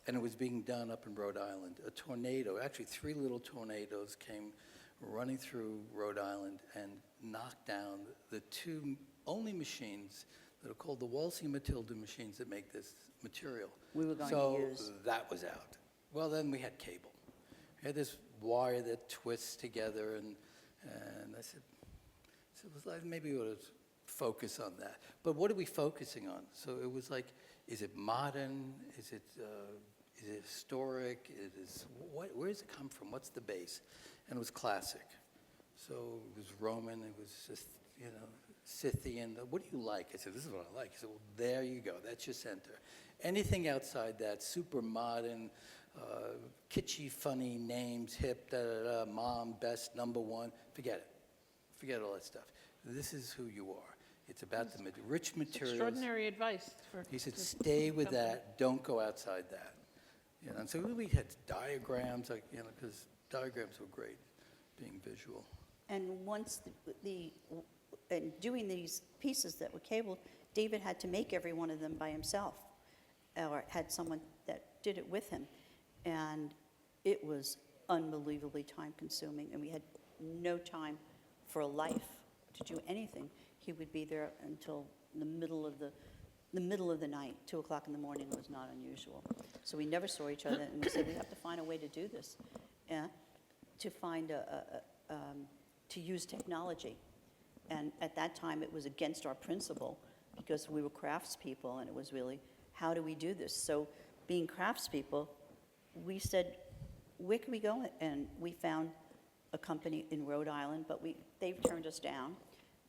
And it was being done up in Rhode Island. A tornado, actually 3 little tornadoes came running through Rhode Island and knocked down the 2 only machines that are called the Walsing Matilda machines that make this material. We were going so to use. that was out. Well, then we had cable. We had this wire that twists together, and I said it was like, maybe we ought to focus on that. But what are we focusing on? So it was like, is it modern? Is it historic? Where does it come from? What's the base? And it was classic. So it was Roman. It was just, Scythian. What do you like? I said, this is what I like. He said, well, there you go. That's your center. Anything outside that, super modern, kitschy, funny names, hip, mom, best, number one, forget it. Forget all that stuff. This is who you are. It's about the rich materials. Extraordinary advice. He said, stay with that. Don't go outside that. And so we had diagrams, because diagrams were great, being visual. And once and doing these pieces that were cabled, David had to make every one of them by himself, or had someone that did it with him. And it was unbelievably time-consuming, and we had no time for a life to do anything. He would be there until the middle of the night. 2 o'clock in the morning was not unusual. So we never saw each other, and we said, we have to find a way to do this, to find to use technology. And at that time, it was against our principle, because we were craftspeople, and it was really, how do we do this? So being craftspeople, we said, where can we go? And we found a company in Rhode Island, but they've turned us down.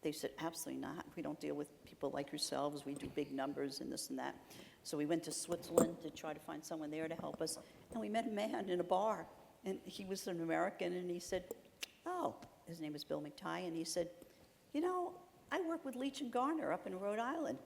They said, absolutely not. We don't deal with people like yourselves. We do big numbers and this and that. So we went to Switzerland to try to find someone there to help us. And we met a man in a bar, and he was an American, and he said, oh, his name is Bill McTighe, and he said, I work with Leach & Garner up in Rhode Island,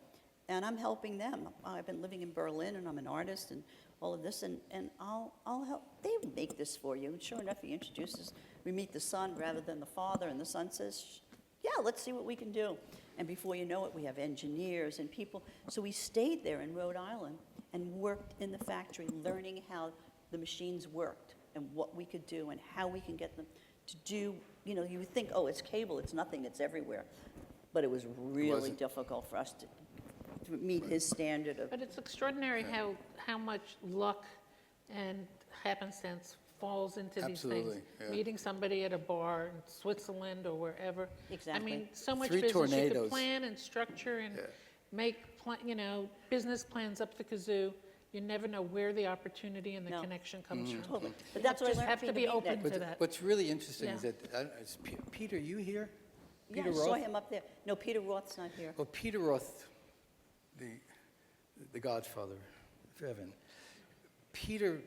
and I'm helping them. I've been living in Berlin, and I'm an artist, and all of this, and I'll help. They make this for you. And sure enough, he introduces, we meet the son rather than the father, and the son says, yeah, let's see what we can do. And before you know it, we have engineers and people. So we stayed there in Rhode Island and worked in the factory, learning how the machines worked and what we could do and how we can get them to do, you would think, oh, it's cable, it's nothing, it's everywhere. But it was really difficult for us to meet his standard of. But it's extraordinary how much luck and happenstance falls into these things. Absolutely, yeah. Meeting somebody at a bar in Switzerland or wherever. Exactly. I mean, so much 3 business you tornadoes. could plan and structure and make, business plans up the kazoo. You never know where the opportunity and the No. connection comes from. Totally. But that's what I Just learned have from to the be Beatnik. open to that. What's really interesting Yeah. is that, is Peter, you here? Yeah, Peter I saw Roth? him up there. No, Peter Roth's not here. Well, Peter Roth, the godfather of heaven, Peter,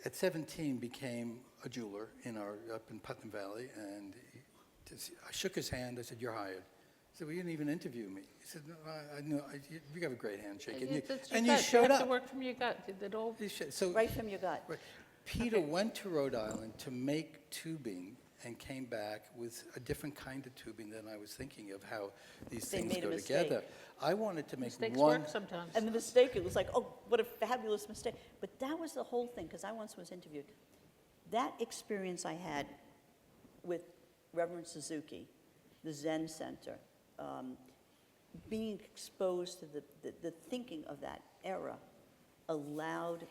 at 17, became a jeweler up in Putnam Valley, and I shook his hand. I said, "You're hired." He said, "Well, you didn't even interview me." He said, "No, I know. You have a great handshake." And you showed You have up. to work from your gut. Did all So Right from your gut. Right. Peter went to Rhode Island to make tubing and came back with a different kind of tubing than I was thinking of how these They things made a go mistake. together. I wanted to make Mistakes one. work sometimes. And the mistake, it was like, oh, what a fabulous mistake. But that was the whole thing, because I once was interviewed. That experience I had with Reverend Suzuki, the Zen Center, being exposed to the thinking of that era allowed,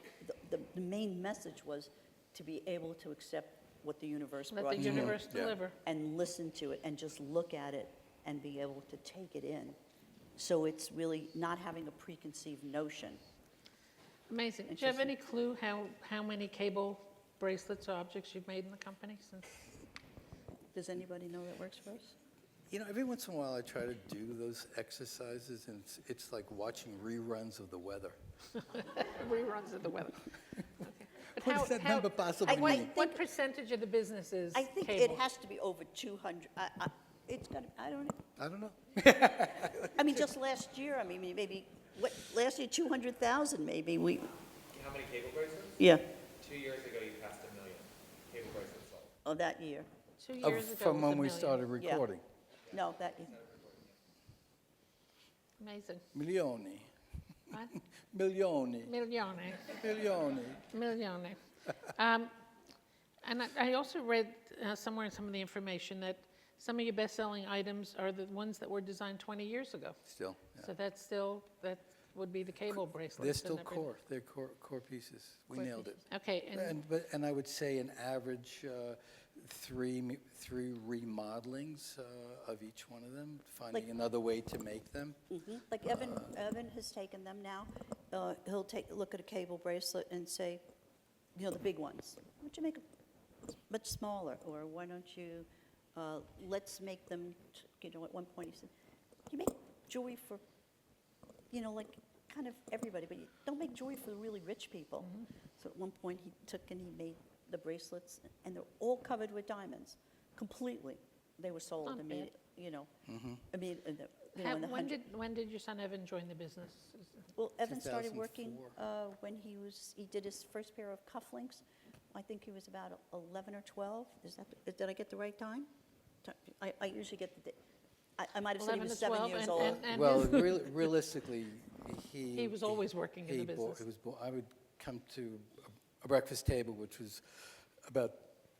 the main message was to be able to accept what the universe Let brought the to you universe Yeah. deliver. and listen to it and just look at it and be able to take it in. So it's really not having a preconceived notion. Amazing. Do you have any clue how many cable bracelets or objects you've made in the company since? Does anybody know that works for us? You know, every once in a while I try to do those exercises, and it's like watching reruns of the weather. Reruns of the weather. Okay. But What does that number possibly mean? What percentage of the business is I think cable? it has to be over 200. It's got to, I don't know. I don't know. I mean, just last year, I mean, maybe, last year, 200,000 maybe. How many cable bracelets? Yeah, 2 years ago, you passed 1 million cable bracelets sold. oh, that year. 2 Of- years ago From was when $1 we million. started Yeah. recording. No, that year. Amazing. Milioni. What? Milioni. Milione. Milioni. Milione. And I also read somewhere in some of the information that some of your best-selling items are the ones that were designed 20 years ago. Still, yeah. So that would be the cable bracelets. They're and still everything. core. They're core pieces. We Core nailed it. pieces. Okay, and And I would say an average three remodelings of each one of them, finding Like- another way to make them. Like Evan has taken them now. He'll take a look at a cable bracelet and say, you know, the big ones, why don't you make them much smaller? Or why don't you, let's make them, you know, at one point he said, you make jewelry for, you know, like kind of everybody, but you don't make jewelry for the really rich people. So at one point he took and he made the bracelets, and they're all covered with diamonds, completely. They were sold Not bad. immediately, you know. Mm-hmm. I mean, in the when did your son Evan join the business? Well, Evan started working 2004. when he did his first pair of cufflinks. I think he was about 11 or 12. Did I get the right time? I usually get the, I might have said he 11 was to 7 12, years and- old. and Well, his- realistically, He was always working in the business. I would come to a breakfast table, which was about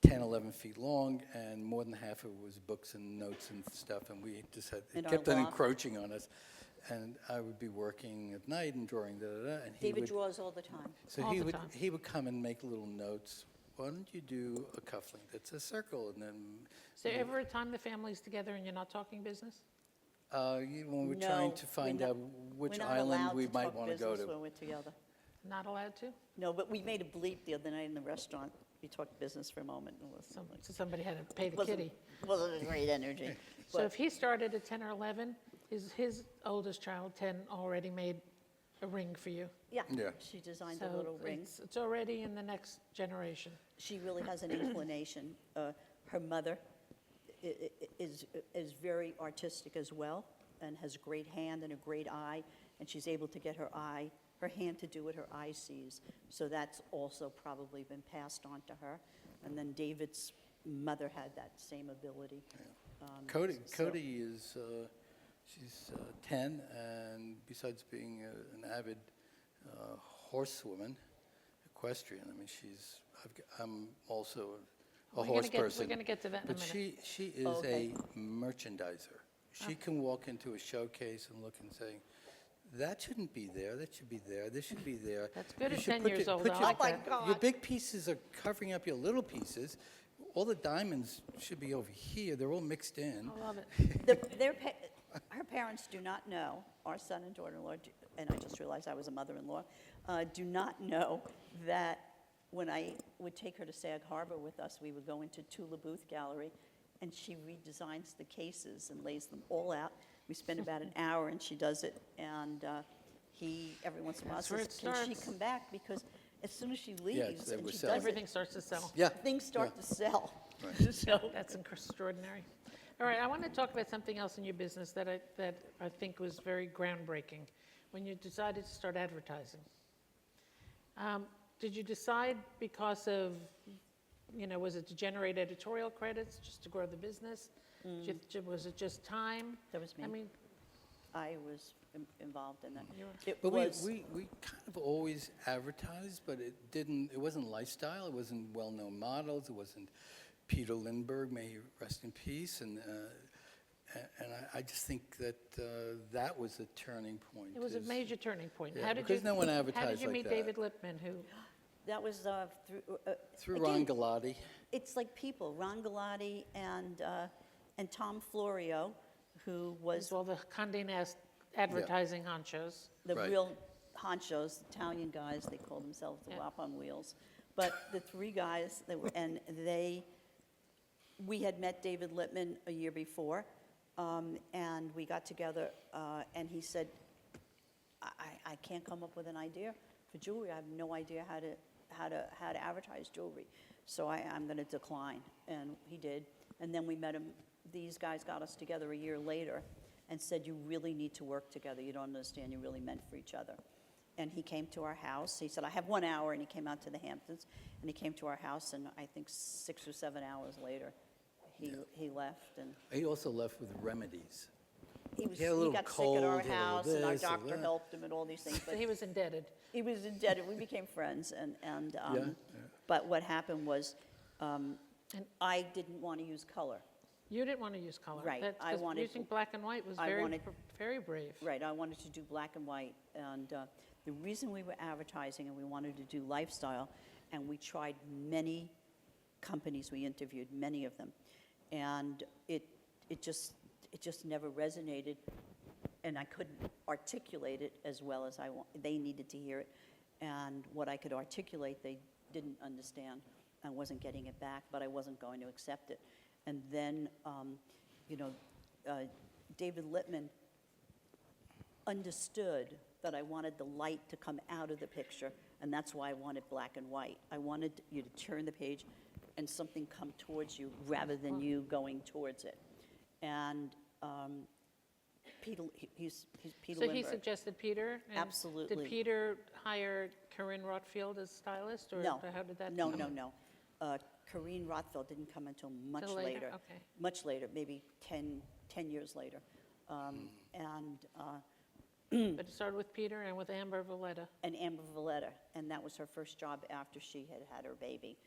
10, 11 feet long, and more than half of it was books and notes and stuff, and we just had, In it our kept on loft. encroaching on us. And I would be working at night and drawing, and he David would, draws all the time. so All he the would, time. he would come and make little notes. Why don't you do a cufflink that's a circle, and then Is there ever a time the family's together and you're not talking business? when we're No, trying to find we're out not- which we're not island allowed we to might talk want to go business to. when we're together. Not allowed to? No, but we made a bleep the other night in the restaurant. We talked business for a moment. It was- So somebody had to pay the wasn't- kitty. Wasn't a great energy. So but- if he started at 10 or 11, his oldest child, 10, already made a ring for you? Yeah, Yeah. she designed a So little ring. it's already in the next generation. She really has an inclination. Her mother is very artistic as well, and has a great hand and a great eye, and she's able to get her hand to do what her eye sees. So that's also probably been passed on to her. And then David's mother had that same ability. Cody so- is, she's 10, and besides being an avid horsewoman, equestrian, I mean, I'm also a horse person. We're going to get to that in a But minute. she is Okay. a merchandiser. She can walk into a showcase and look and say, that shouldn't be there, that should be there, this should be there. That's good You at should 10 put years your- old. put I your- like my that. God. Your big pieces are covering up your little pieces. All the diamonds should be over here, they're all mixed in. I love it. Her parents do not know, our son and daughter-in-law, and I just realized I was a mother-in-law, do not know that when I would take her to Sag Harbor with us, we would go into Tula Booth Gallery, and she redesigns the cases and lays them all out. We spend about an hour, and she does it, and he, every once in a while, That's where says, it can she starts. come back? Because as soon as she Yes, leaves they and were she selling. does Everything it, starts to sell. Yeah. things start yeah. to sell. Right. So, That's extraordinary. All right, I want to talk about something else in your business that I think was very groundbreaking when you decided to start advertising. Did you decide because of was it to generate editorial credits, just to grow the business? Was it just time? That was me. I mean, I was involved in that. It But was, we kind of always advertised, but it wasn't lifestyle, it wasn't well-known models, it wasn't Peter Lindbergh, may he rest in peace, and I just think that that was a turning point. it was a is- major turning point. Yeah, How did because no one How advertised did you like meet that. David Lippman, who, that was Through Ron again, Galati. it's like people, Ron Galati and Tom Florio, who was was all the Condé Nast advertising honchos? the Right. real honchos, Italian guys, they call themselves the Yeah. Wop on Wheels. But the three guys, we had met David Lippman a year before, and we got together, and he said, I can't come up with an idea for jewelry. I have no idea how to advertise jewelry. So I'm going to decline. And he did. And then we met him. These guys got us together a year later and said, you really need to work together. You don't understand. You're really meant for each other. And he came to our house. He said, I have 1 hour. And he came out to the Hamptons. And he came to our house. And I think 6 or 7 hours later, he left. And He also left with remedies. he He had a little got sick at our cold, he had a house. little And our this, a doctor that. helped him and all these things. So But he was indebted. he was indebted. We became friends. Yeah. But what happened was I didn't want to use color. You didn't want to use color. Right, That's I 'cause wanted- using black and white was I very, wanted- very brave. Right, I wanted to do black and white. And the reason we were advertising and we wanted to do lifestyle, and we tried many companies, we interviewed many of them, and it just never resonated, and I couldn't articulate it as well as they needed to hear it. And what I could articulate, they didn't understand. I wasn't getting it back, but I wasn't going to accept it. And then, David Lippman understood that I wanted the light to come out of the picture, and that's why I wanted black and white. I wanted you to turn the page and something come towards you rather than you going towards it. And Peter, he's Peter So he Lindbergh. suggested Peter? and Absolutely. Did Peter hire Corinne Rothfield as stylist? Or No. how did that? No, come? no, no. Corinne Rothfield didn't come until much Till later, later. okay. Much later, maybe 10 years later. But it started with Peter and with Amber Valletta. And Amber Valletta, and that was her first job after she had had her baby.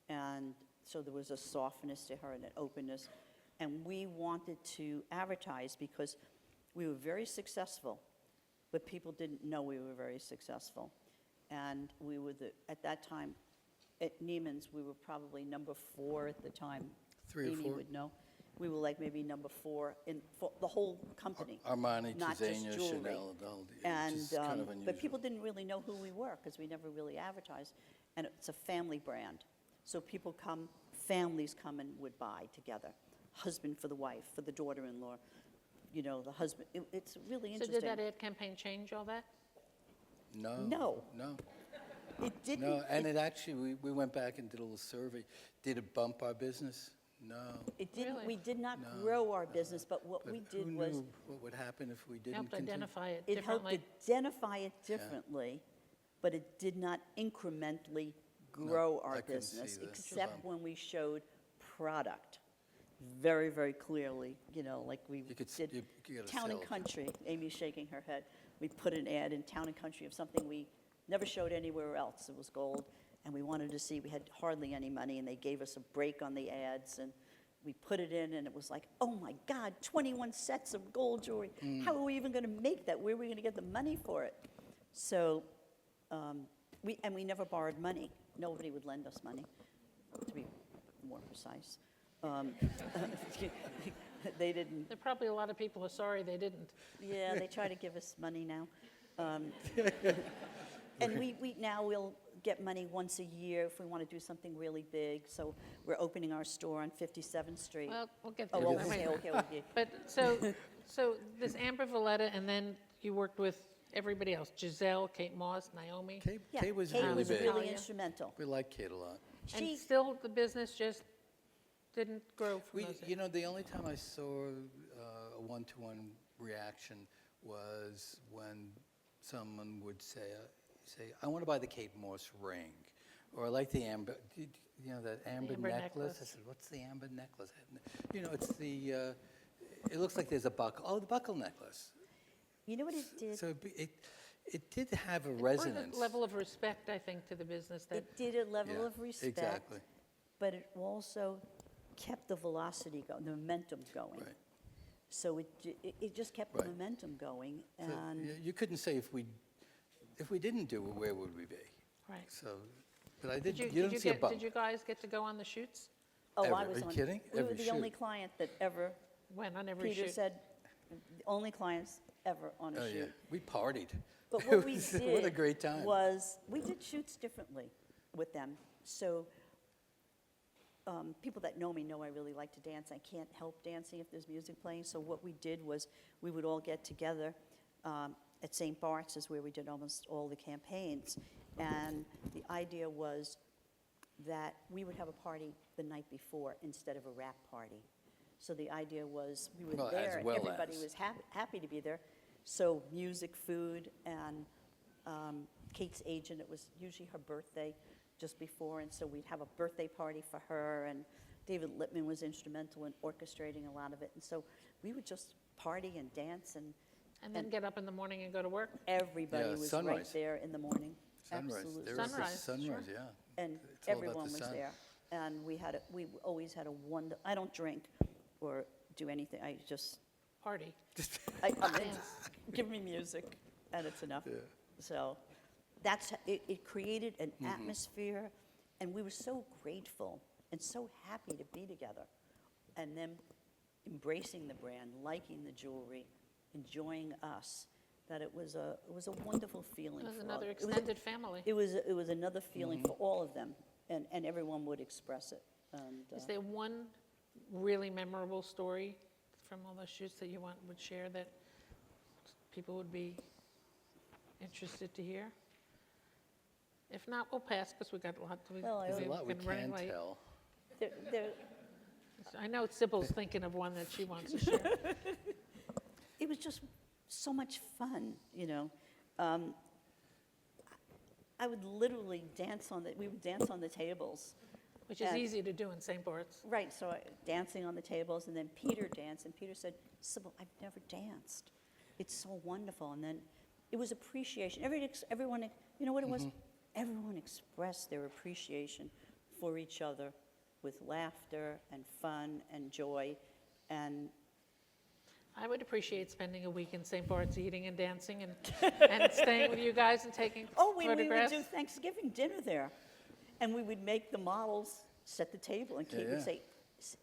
And so there was a softness to her and an openness. And we wanted to advertise because we were very successful, but people didn't know we were very successful. And we were, at that time, at Neyman's, we were probably number 4 at the time. 3 or Amy 4? would know. We were like maybe number 4 for the whole company. Armani, not just Tizania, jewelry. Chanel, And, which is kind of unusual. but people didn't really know who we were because we never really advertised. And it's a family brand. So people come, families come and would buy together. Husband for the wife, for the daughter-in-law, the husband. It's really So interesting. did that ad campaign change all that? No. No. No. It didn't. No, and it actually, we went back and did a little survey. Did it bump our business? No. It didn't. Really? We did not No, grow our business, but what But we who did was knew what would happen if we didn't Helped continue? identify it it helped differently? identify it differently, but it did not incrementally grow our I couldn't see business, that. except when we showed product very, very clearly, like we You could did you gotta Town and sell. Country. Amy's shaking her head. We put an ad in Town and Country of something we never showed anywhere else. It was gold, and we wanted to see. We had hardly any money, and they gave us a break on the ads, and we put it in, and it was like, oh my God, 21 sets of gold jewelry. How are we even going to make that? Where are we going to get the money for it? So we never borrowed money. Nobody would lend us money, to be more precise. They didn't. There are probably a lot of people who are sorry they didn't. Yeah, they try to give us money now. And we now we'll get money once a year if we want to do something really big. So we're opening our store on 57th Street. Well, we'll get Oh, there. okay, okay. But so this Amber Valletta, and then you worked with everybody else, Giselle, Kate Moss, Naomi. Yeah, Kate was Kate really was big. really Talia. instrumental. We like Kate a lot. And She, still the business just didn't grow from We, those. the only time I saw a one-to-one reaction was when someone would say, I want to buy the Kate Moss ring, or I like the Amber. you know, that amber amber necklace. necklace. I said, what's the amber necklace? You know, it's the, it looks like there's a buckle. Oh, the buckle necklace. You know what it did? So it did have a It brought resonance. a level of respect, I think, to the business that, It did a level Yeah, of respect. exactly. But it also kept the velocity going, the momentum going. Right. So it just kept the Right. momentum going, So and you couldn't say if we didn't do it, where would we be? right. So, but I did. Did You don't see a bump. did you guys get to go on the shoots? oh, Ever. I Are was you on. kidding? We were Every the only shoot. client that ever. When, on every shoot? Peter said, the only clients ever on a Oh shoot. yeah, we partied. But It what we was- did What a great time. was, we did shoots differently with them. So people that know me know I really like to dance. I can't help dancing if there's music playing. So what we did was, we would all get together at St. Bart's, is where we did almost all the campaigns. And the idea was that we would have a party the night before instead of a wrap party. So the idea was, we were Well, as there, well everybody as. was happy to be there. So music, food, and Kate's agent, it was usually her birthday just before, and so we'd have a birthday party for her, and David Lippman was instrumental in orchestrating a lot of it. And so we would just party and dance, and And then get up in the morning and go to work? everybody Yeah, was right sunrise. there in the morning. Sunrise. Absolutely. There was the Sunrise, sunrise, sure. yeah. And It's all about everyone the was sun. there. And we always had a I don't drink or do anything, I just, Party. I'm Dance. give me music, and it's enough. Yeah. So it created an atmosphere, and we were so grateful and so happy to be together. And then embracing the brand, liking the jewelry, enjoying us, that it was a wonderful feeling. It was for another all- extended family. It was another feeling for all of them, and everyone would express it. And, Is there one really memorable story from all those shoots that you would share that people would be interested to hear? If not, we'll pass, because we've got a lot to. Well, I There's a We're lot we running can late. tell. there, I know Sybil's thinking of one that she wants to share. it was just so much fun, you know. I would literally we would dance on the tables. Which is And- easy to do in St. Bart's. Right, so dancing on the tables, and then Peter danced, and Peter said, Sybil, I've never danced. It's so wonderful. And then it was appreciation. Everyone, you know what it was? Everyone expressed their appreciation for each other with laughter and fun and joy. And I would appreciate spending a week in St. Bart's eating and dancing and staying with you guys and taking we would photographs. do Thanksgiving dinner there. And we would make the models set the table, and Kate Yeah. would say,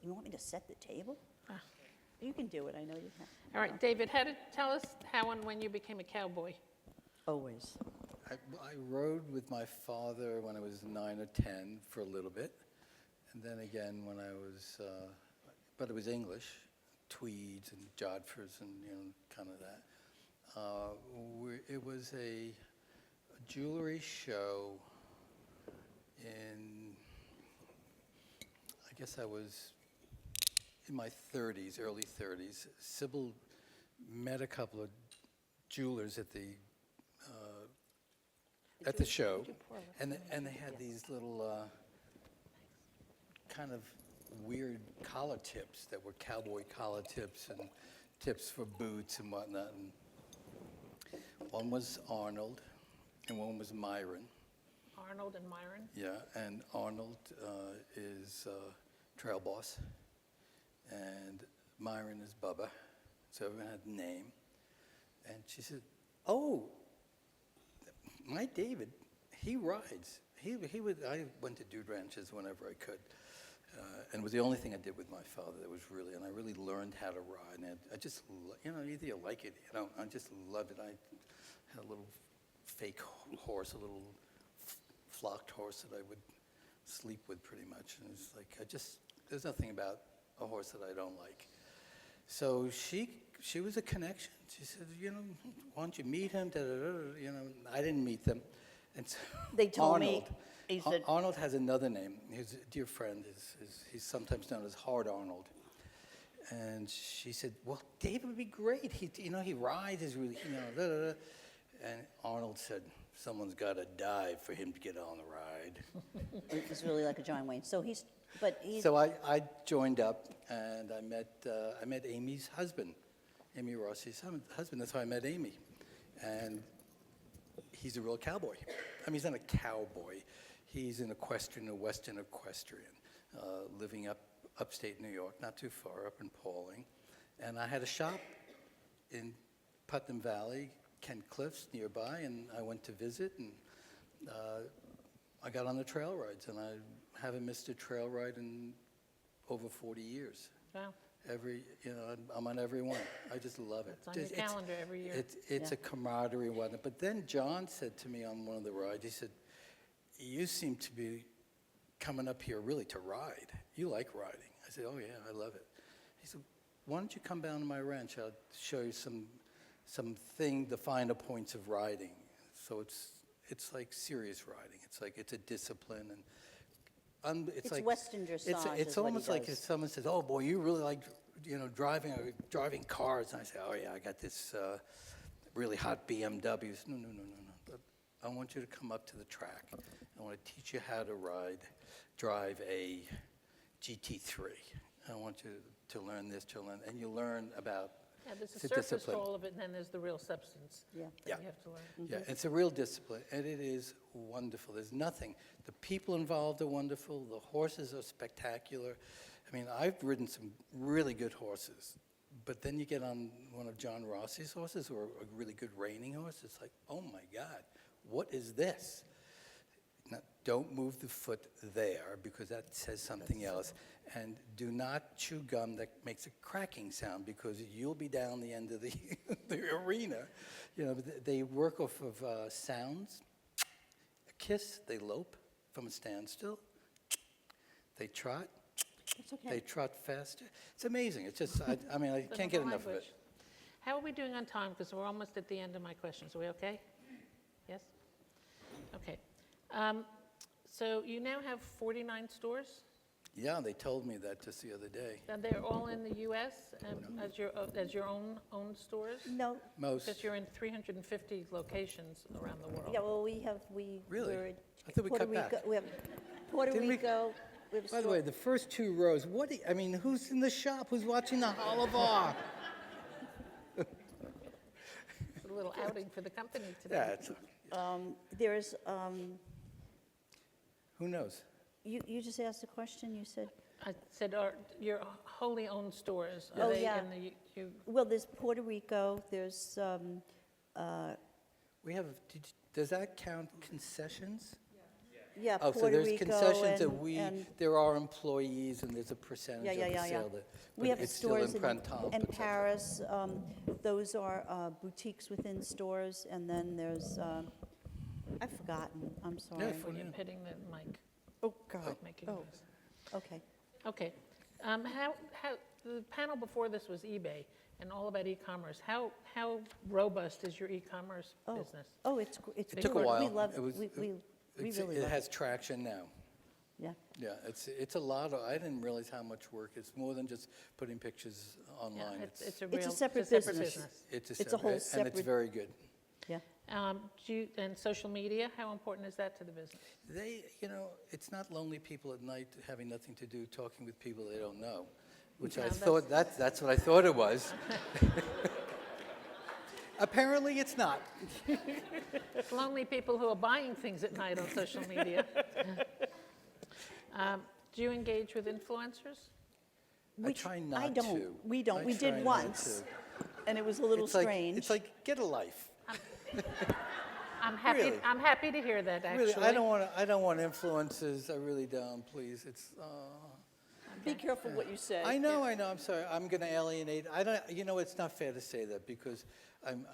you want me to set the table? Ah. You can do it, I know you can. All right, David, tell us how and when you became a cowboy. Always. I rode with my father when I was 9 or 10 for a little bit, and then again when I was, but it was English, tweeds and jodhpurs and kind of that. It was a jewelry show I guess I was in my 30s, early 30s. Sybil met a couple of jewelers at the show, and they had these little kind of weird collar tips that were cowboy collar tips and tips for boots and whatnot. And one was Arnold, and one was Myron. Arnold and Myron. Yeah, and Arnold is Trail Boss, and Myron is Bubba, so everyone had a name. And she said, "Oh, my David, he rides. I went to dude ranches whenever I could, and it was the only thing I did with my father that was really, and I really learned how to ride. And I just, either you like it, I just loved it. I had a little fake horse, a little flocked horse that I would sleep with pretty much. And it's like, there's nothing about a horse that I don't like. So she was a connection. She said, why don't you meet him? I didn't meet them. And so They told me, Arnold, he said, Arnold has another name. His dear friend, he's sometimes known as Hard Arnold. And she said, well, David would be great. He rides, he's really, And Arnold said, someone's got to die for him to get on the ride. It was really like a John Wayne. So he's, So I joined up, and I met Amy's husband, Amy Rossi's husband. That's how I met Amy. And he's a real cowboy. I mean, he's not a cowboy. He's an equestrian, a Western equestrian, living upstate New York, not too far, up in Pauling. And I had a shop in Putnam Valley, Kent Cliffs, nearby, and I went to visit, and I got on the trail rides, and I haven't missed a trail ride in over 40 years. Wow. I'm on every one. I just love it. It's on your calendar every year. It's a camaraderie one. But then John said to me on one of the rides, he said, "You seem to be coming up here really to ride. You like riding." I said, "Oh yeah, I love it." He said, "Why don't you come down to my ranch? I'll show you the finer points of riding." So it's like serious riding. It's a discipline, and it's like Western dressage. it's almost like if someone says, "Oh boy, you really like driving cars," and I say, "Oh yeah, I got this really hot BMW." No. I want you to come up to the track. I want to teach you how to drive a GT3. I want you to learn this, and you learn about Yeah, there's a the surface to discipline. all of it, and then there's the real substance Yeah. that Yeah. you have to learn. Yeah, it's a real discipline, and it is wonderful. There's nothing. The people involved are wonderful. The horses are spectacular. I mean, I've ridden some really good horses, but then you get on one of John Rossi's horses or a really good reining horse, it's like, oh my God, what is this? Now, don't move the foot there because that says something else. And do not chew gum that makes a cracking sound because you'll be down the end of the arena. They work off of sounds. A kiss, they lope from a standstill. They trot. It's okay. They trot faster. It's amazing. It's just, I can't get enough of it. How are we doing on time? Because we're almost at the end of my questions. Are we okay? Yes? Okay. So you now have 49 stores? Yeah, they told me that just the other day. And they're all in the U.S. As your own stores? No, Most. Because you're in 350 locations around the world. yeah, well, Really? we're I thought we Puerto cut back. Rico. We have Puerto Didn't we- Rico. We have a By the store- way, the first two rows, who's in the shop? Who's watching the Holivar? It's a little outing for the company today. Yeah, it's, There's, who knows? you just asked a question, you said, I said, are your wholly owned stores, Oh, are they yeah. in the, well, there's Puerto Rico, there's, We have, does that count concessions? yeah, Oh, so Puerto there's Rico concessions that and there are employees and there's a percentage of the yeah. sale that, We but have it's still stores in printemps, in et cetera. Paris. Those are boutiques within stores, and then there's, I've forgotten, I'm sorry. Yeah, when yeah. you're hitting the mic, Oh, God. making Oh, noise. okay. Okay. How, the panel before this was eBay and all about e-commerce. How robust is your e-commerce Oh. business? Oh, it's It took a good. while. We love, It was- we really It love has traction now. Yeah. Yeah, it's a lot of, I didn't realize how much work. It's more than just putting pictures Yeah, online. it's a It's a real, separate business. business. It's a whole And it's separate- very good. Yeah. And social media, how important is that to the business? It's not lonely people at night having nothing to do, talking with people they don't know, which No, I that's- thought, that's what I thought it was. Apparently, it's not. It's lonely people who are buying things at night on social media. Do you engage with influencers? I try not I don't. to. We don't. I We try did not once, to. and it was a little It's like- strange. It's like, get a life. I'm happy. Really? I'm happy to hear that. Actually, Really, I don't want influences. I really don't. Please, it's. Be careful what you say. I know. I'm sorry. I'm going to alienate. I don't. It's not fair to say that because I'm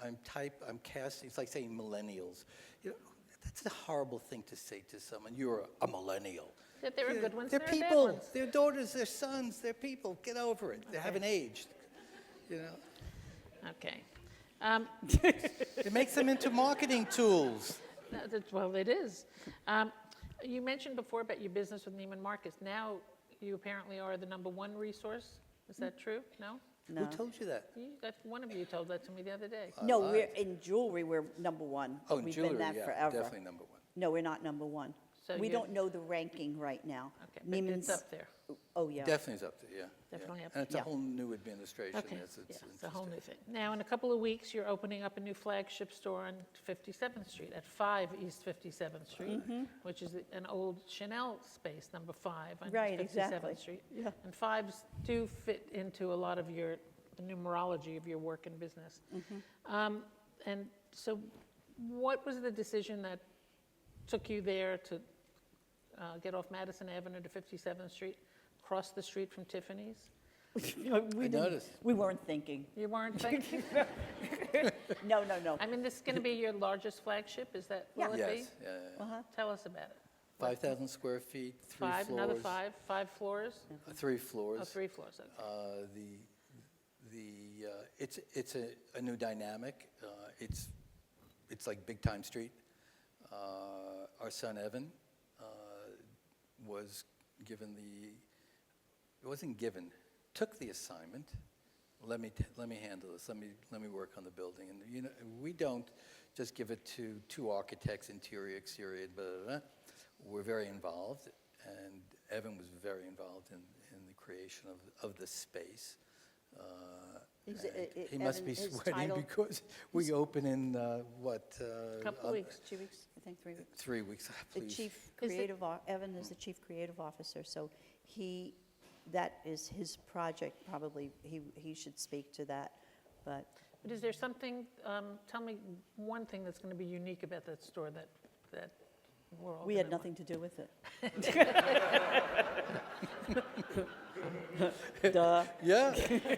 casting. It's like saying millennials. That's a horrible thing to say to someone. You're a millennial. That there are good ones. They're and there are people. bad ones. They're daughters. They're sons. They're people. Get over it. They haven't aged. Okay. It makes them into marketing tools. Well, it is. You mentioned before about your business with Neiman Marcus. Now you apparently are the #1 resource. Is that true? No? No. Who told you that? One of you told that to me the other day. No, we're, in jewelry, we're number one. Oh, in We've jewelry, been that yeah, forever. definitely number one. No, we're not number one. So We you're- don't know the ranking right now. Okay, but Neiman's, it's up there. oh, yeah. Definitely is up there, yeah. Definitely yeah. up And it's a there. whole new administration. Okay, It's yeah, it's a whole new interesting. thing. Now, in a couple of weeks, you're opening up a new flagship store on 57th Street, at 5 East 57th Street, which is an old Chanel space, number 5 on Right, 57th exactly. Street. Yeah. And 5s do fit into a lot of the numerology of your work and business. And so what was the decision that took you there to get off Madison Avenue to 57th Street, cross the street from Tiffany's? We noticed. We weren't thinking. You weren't thinking? No, no, no. I mean, this is going to be your largest flagship, is that, will it be? Yes, yeah, yeah. Uh-huh. Tell us about it. 5,000 square feet, three Five, floors. another five floors? 3 floors. Oh, 3 floors, okay. It's a new dynamic. It's like big time street. Our son Evan was given it wasn't given, took the assignment. Let me handle this. Let me work on the building. And you know, we don't just give it to 2 architects, interior, exterior, blah, blah, blah. We're very involved, and Evan was very involved in the creation of the space. Is And it- he must be Evan, his sweating title- because we open in, Couple weeks. 2 weeks, I think 3 weeks. 3 weeks, The please. chief Is it- creative, Evan is the chief creative officer, so that is his project, probably, he should speak to that, but But is there something, tell me one thing that's going to be unique about that store that we're all we had gonna nothing to do with it. Duh. Yeah,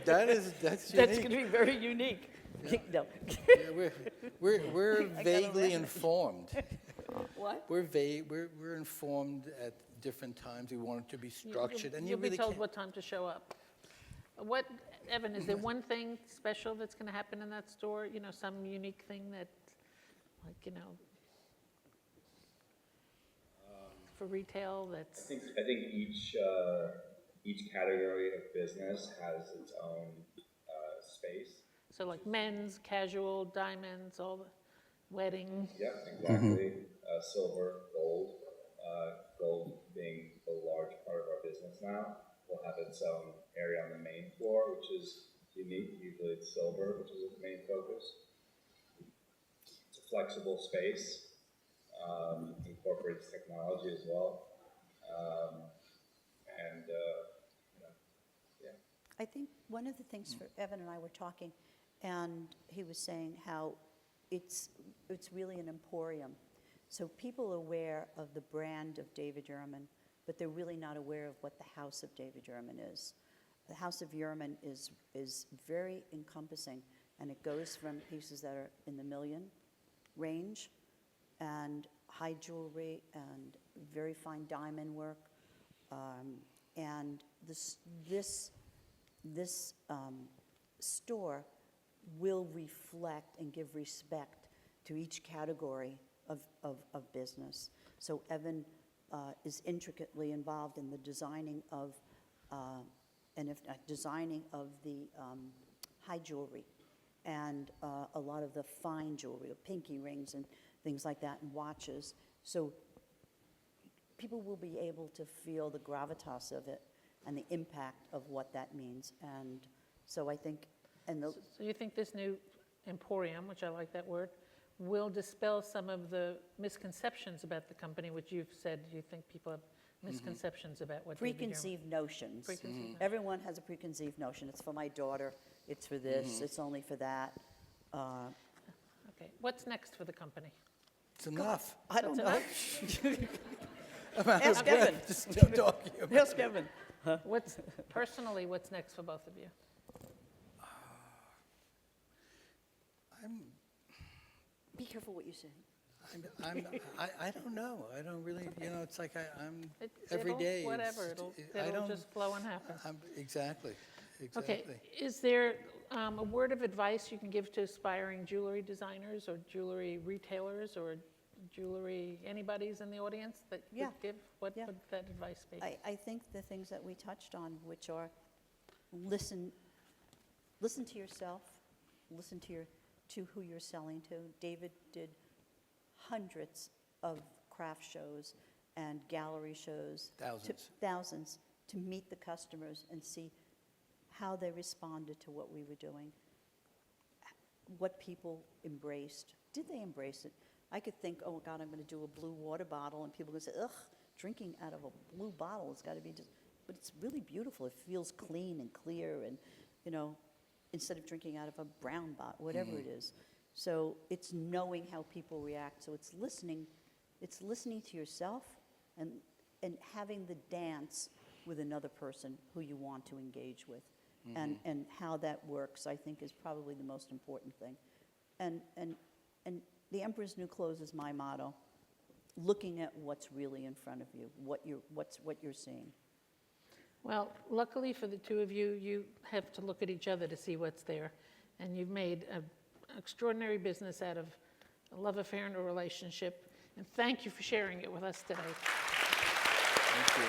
that's That's unique. going to be very unique. No. Yeah, we're gotta vaguely laugh. informed. What? We're informed at different times. We want it to be structured, and you You'll be really told can't. what time to show up. Evan, is there one thing special that's going to happen in that store? You know, some unique thing that, like, you know, for retail I that's, think each category of business has its own space. so like men's, casual, diamonds, all the wedding? Yep, exactly. Silver, gold. Gold being a large part of our business now, will have its own area on the main floor, which is unique. Usually it's silver, which is the main focus. It's a flexible space, incorporates technology as well, and yeah. I think one of the things for Evan and I were talking, and he was saying how it's really an emporium. So people are aware of the brand of David Yurman, but they're really not aware of what the House of David Yurman is. The House of Yurman is very encompassing, and it goes from pieces that are in the million range, and high jewelry, and very fine diamond work, and this store will reflect and give respect to each category of business. So Evan is intricately involved in the designing of, designing of the high jewelry, and a lot of the fine jewelry, pinky rings and things like that, and watches. So people will be able to feel the gravitas of it and the impact of what that means. And so I think, So you think this new emporium, which I like that word, will dispel some of the misconceptions about the company, which you've said you think people have misconceptions about what David Yurman- preconceived notions. Preconceived notions. Everyone has a preconceived notion. It's for my daughter, it's for this, it's only for that. Okay, what's next for the company? It's enough. I don't know. I'm out of Ask breath Evan. just still talking about it. Ask Evan. Personally, what's next for both of you? Be careful what you say. I don't know. I don't really, it's like I'm, It- every it'll- day. Whatever, I it'll don't, just flow and happen. exactly. Okay, is there a word of advice you can give to aspiring jewelry designers or jewelry retailers or jewelry, anybody's in the audience that you Yeah, would give? What yeah. would that advice be? I think the things that we touched on, which are listen listen to yourself, listen to who you're selling to. David did hundreds of craft shows and gallery shows. Thousands, to meet the customers and see how they responded to what we were doing, what people embraced. Did they embrace it? I could think, oh God, I'm going to do a blue water bottle, and people are going to say, ugh, drinking out of a blue bottle has got to be just, but it's really beautiful. It feels clean and clear, and, you know, instead of drinking out of a brown bottle, whatever it is. So it's knowing how people react. So it's listening to yourself and having the dance with another person who you want to engage with. And how that works, I think, is probably the most important thing. And the Emperor's New Clothes is my motto. Looking at what's really in front of you, what you're seeing. Well, luckily for the two of you, you have to look at each other to see what's there. And you've made an extraordinary business out of a love affair and a relationship. And thank you for sharing it with us today. Thank you.